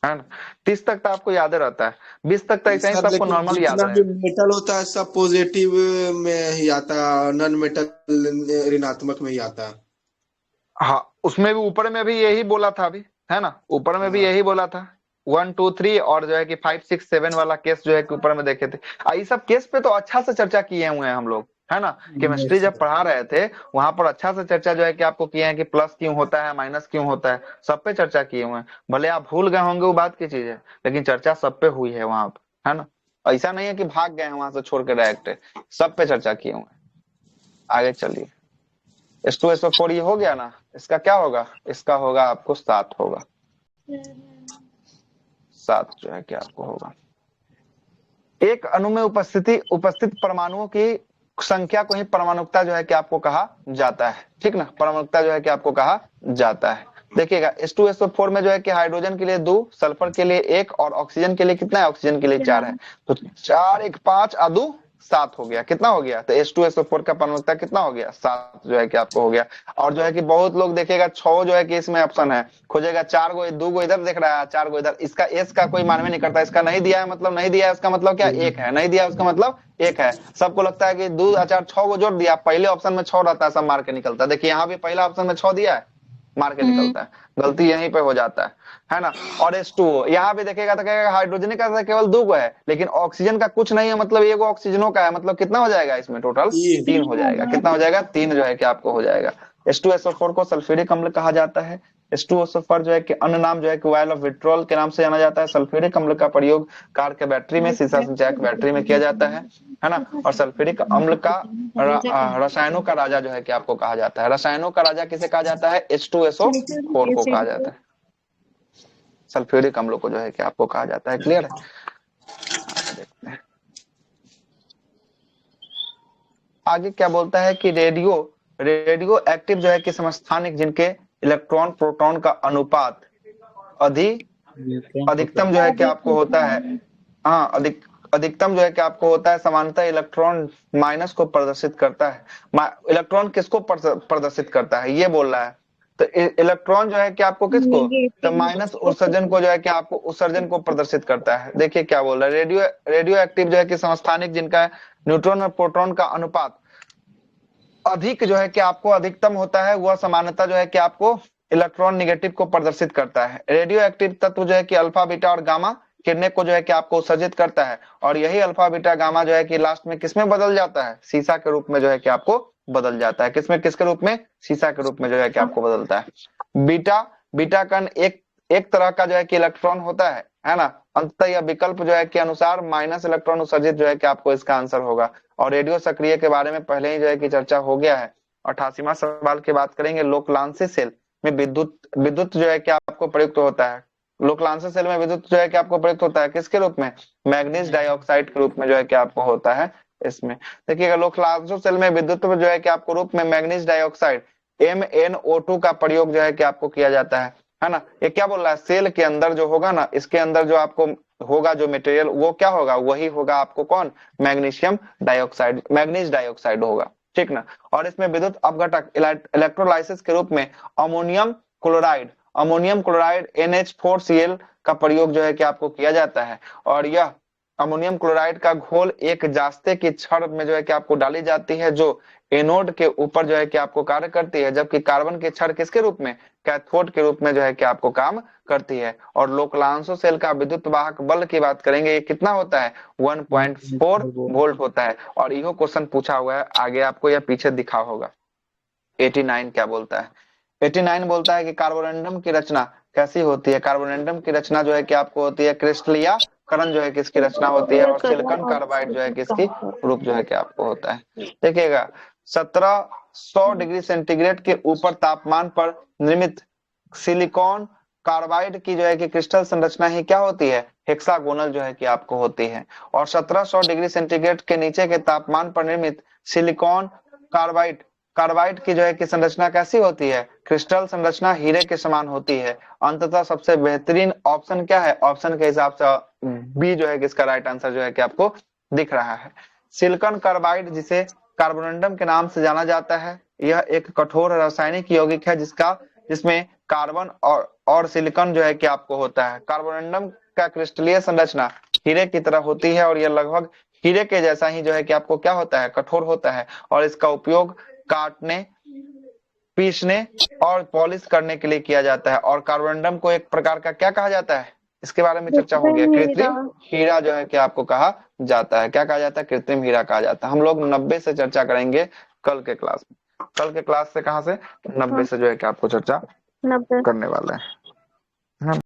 S2: है ना। 30 तक तो आपको याद रहता है, 20 तक तो ऐसा ही
S1: सर
S2: सबको
S1: लेकिन
S2: नॉर्मल याद
S1: जितना भी
S2: रहेगा।
S1: मेटल होता है सब पॉजिटिव में ही आता है, नॉन मेटल ऋणात्मक में ही आता है।
S2: हाँ उसमें भी ऊपर में भी यही बोला था अभी, है ना, ऊपर में भी
S1: हाँ
S2: यही बोला था 1 2 3 और जो है कि 5 6 7 वाला केस जो है कि ऊपर में देखे थे। ये सब केस पे तो अच्छा से चर्चा किए हुए हैं हम लोग, है ना। केमिस्ट्री
S1: यस
S2: जब
S1: सर।
S2: पढ़ा रहे थे वहां पर अच्छा से चर्चा जो है कि आपको किए हैं कि प्लस क्यों होता है, माइनस क्यों होता है, सब पे चर्चा किए हुए हैं। भले आप भूल गए होंगे वो बात की चीज है, लेकिन चर्चा सब पे हुई है वहां पर, है ना। ऐसा नहीं है कि भाग गए हैं वहां से छोड़ के डायरेक्ट, सब पे चर्चा किए हुए हैं। आगे चलिए, H2SO4 ये हो गया ना, इसका क्या होगा, इसका होगा आपको 7 होगा, 7 जो है कि आपको होगा। एक अणु में उपस्थित परमाणुओं की संख्या को ही परमाणुकता जो है कि आपको कहा जाता है, ठीक ना, परमाणुकता जो है कि आपको कहा जाता है। देखिएगा H2SO4 में जो है कि हाइड्रोजन के लिए 2, सल्फर के लिए 1 और ऑक्सीजन के लिए कितना है, ऑक्सीजन के लिए 4 है। तो 4 1 5 आ 2 7 हो गया, कितना हो गया, तो H2SO4 का परमाणुकता कितना हो गया, 7 जो है कि आपको हो गया। और जो है कि बहुत लोग देखेगा 6 जो है कि इसमें ऑप्शन है, खोजेगा 4 गो 2 गो इधर देख रहा है, 4 गो इधर, इसका एस का कोई मानवे नहीं करता, इसका नहीं दिया है मतलब नहीं दिया है, इसका मतलब क्या, एक है, नहीं दिया है उसका मतलब एक है। सबको लगता है कि 2 4 6 को जोड़ दिया, पहले ऑप्शन में 6 रहता है, सब मार के निकलता है। देखिए यहाँ भी पहला ऑप्शन में 6 दिया है, मार के निकलता है, गलती यहीं पे हो जाता है ना। और H2O यहाँ भी देखेगा तो कहेगा हाइड्रोजन का केवल 2 गो है, लेकिन ऑक्सीजन का कुछ नहीं है, मतलब एक ऑक्सीजनों का है, मतलब कितना हो जाएगा इसमें टोटल, 3 हो जाएगा, कितना हो जाएगा, 3 जो है कि आपको हो जाएगा। H2SO4 को सल्फ्यूरिक अम्ल कहा जाता है। H2SO4 जो है कि अन्य नाम जो है कि वायल ऑफ विट्रोल के नाम से जाना जाता है। सल्फ्यूरिक अम्ल का प्रयोग कार के बैटरी में, शीशा संचायक बैटरी में किया जाता है ना। और सल्फ्यूरिक अम्ल का रसायनों का राजा जो है कि आपको कहा जाता है। रसायनों का राजा किसे कहा जाता है, H2SO4 को कहा जाता है, सल्फ्यूरिक अम्ल को जो है कि आपको कहा जाता है। क्लियर है, आगे देखते हैं आगे क्या बोलता है कि रेडियो एक्टिव जो है कि समस्थानिक जिनके इलेक्ट्रॉन प्रोटॉन का अनुपात अधिकतम जो है कि आपको होता है, हाँ अधिकतम जो है कि आपको होता है, समानता इलेक्ट्रॉन माइनस को प्रदर्शित करता है। इलेक्ट्रॉन किसको प्रदर्शित करता है ये बोल रहा है, तो इलेक्ट्रॉन जो है कि आपको किसको, तो माइनस उत्सर्जन को जो है कि आपको उत्सर्जन को प्रदर्शित करता है। देखिए क्या बोल रहा है, रेडियो एक्टिव जो है कि समस्थानिक जिनका न्यूट्रॉन और प्रोटॉन का अनुपात अधिक जो है कि आपको अधिकतम होता है, वह समानता जो है कि आपको इलेक्ट्रॉन निगेटिव को प्रदर्शित करता है। रेडियो एक्टिव तत्व जो है कि अल्फा बीटा और गामा किरणें को जो है कि आपको उत्सर्जित करता है, और यही अल्फा बीटा गामा जो है कि लास्ट में किसमें बदल जाता है, शीशा के रूप में जो है कि आपको बदल जाता है। किसके रूप में, शीशा के रूप में जो है कि आपको बदलता है। बीटा कण एक तरह का जो है कि इलेक्ट्रॉन होता है ना। अंततः यह विकल्प जो है कि अनुसार माइनस इलेक्ट्रॉन उत्सर्जित जो है कि आपको इसका आंसर होगा। और रेडियो सक्रिय के बारे में पहले ही जो है कि चर्चा हो गया है। 88वां सवाल की बात करेंगे, लोकलांसी सेल में विद्युत जो है कि आपको प्रयुक्त होता है। लोकलांसी सेल में विद्युत जो है कि आपको प्रयुक्त होता है किसके रूप में, मैग्नीज डाइऑक्साइड के रूप में जो है कि आपको होता है इसमें। देखिएगा लोकलांसी सेल में विद्युत जो है कि आपको रूप में मैग्नीज डाइऑक्साइड MnO2 का प्रयोग जो है कि आपको किया जाता है ना। ये क्या बोल रहा है, सेल के अंदर जो होगा ना, इसके अंदर जो आपको होगा जो मटेरियल, वो क्या होगा, वही होगा आपको कौन, मैग्नीज डाइऑक्साइड होगा, ठीक ना। और इसमें विद्युत अपघटक इलेक्ट्रोलाइसिस के रूप में अमोनियम क्लोराइड NH4Cl का प्रयोग जो है कि आपको किया जाता है। और यह अमोनियम क्लोराइड का घोल एक जास्ते की छड़ में जो है कि आपको डाली जाती है, जो एनोड के ऊपर जो है कि आपको कार्य करती है, जबकि कार्बन की छड़ किसके रूप में, कैथोड के रूप में जो है कि आपको काम करती है। और लोकलांशो सेल का विद्युत वाहक बल की बात करेंगे, ये कितना होता है, 1.4 वोल्ट होता है। और यह क्वेश्चन पूछा हुआ है आगे आपको या पीछे दिखा होगा। 89 क्या बोलता है, 89 बोलता है कि कार्बोरेंडम की रचना कैसी होती है। कार्बोरेंडम की रचना जो है कि आपको होती है क्रिस्टलीयकरण जो है कि इसकी रचना होती है, और सिलिकॉन कार्बाइड जो है कि इसकी रूप जो है कि आपको होता है। देखिएगा 1700 डिग्री सेंटीग्रेड के ऊपर तापमान पर निर्मित सिलिकॉन कार्बाइड की जो है कि क्रिस्टल संरचना ही क्या होती है, हेक्सागोनल जो है कि आपको होती है। और 1700 डिग्री सेंटीग्रेड के नीचे के तापमान पर निर्मित सिलिकॉन कार्बाइड की जो है कि संरचना कैसी होती है, क्रिस्टल संरचना हीरे के समान होती है। अंततः सबसे बेहतरीन ऑप्शन क्या है, ऑप्शन के हिसाब से बी जो है कि इसका राइट आंसर जो है कि आपको दिख रहा है। सिलिकॉन कार्बाइड जिसे कार्बोरेंडम के नाम से जाना जाता है, यह एक कठोर रासायनिक यौगिक है जिसमें कार्बन और सिलिकॉन जो है कि आपको होता है। कार्बोरेंडम का क्रिस्टलीय संरचना हीरे की तरह होती है, और यह लगभग हीरे के जैसा ही जो है कि आपको क्या होता है, कठोर होता है। और इसका उपयोग काटने, पीसने और पॉलिश करने के लिए किया जाता है। और कार्बोरेंडम को एक प्रकार का क्या कहा जाता है, इसके बारे में चर्चा हो गया, कृत्रिम हीरा जो है कि आपको कहा जाता है। क्या कहा जाता है, कृत्रिम हीरा कहा जाता है। हम लोग 90 से चर्चा करेंगे कल के क्लास में। कल के क्लास से कहां से, 90 से जो है कि आपको चर्चा करने वाला है।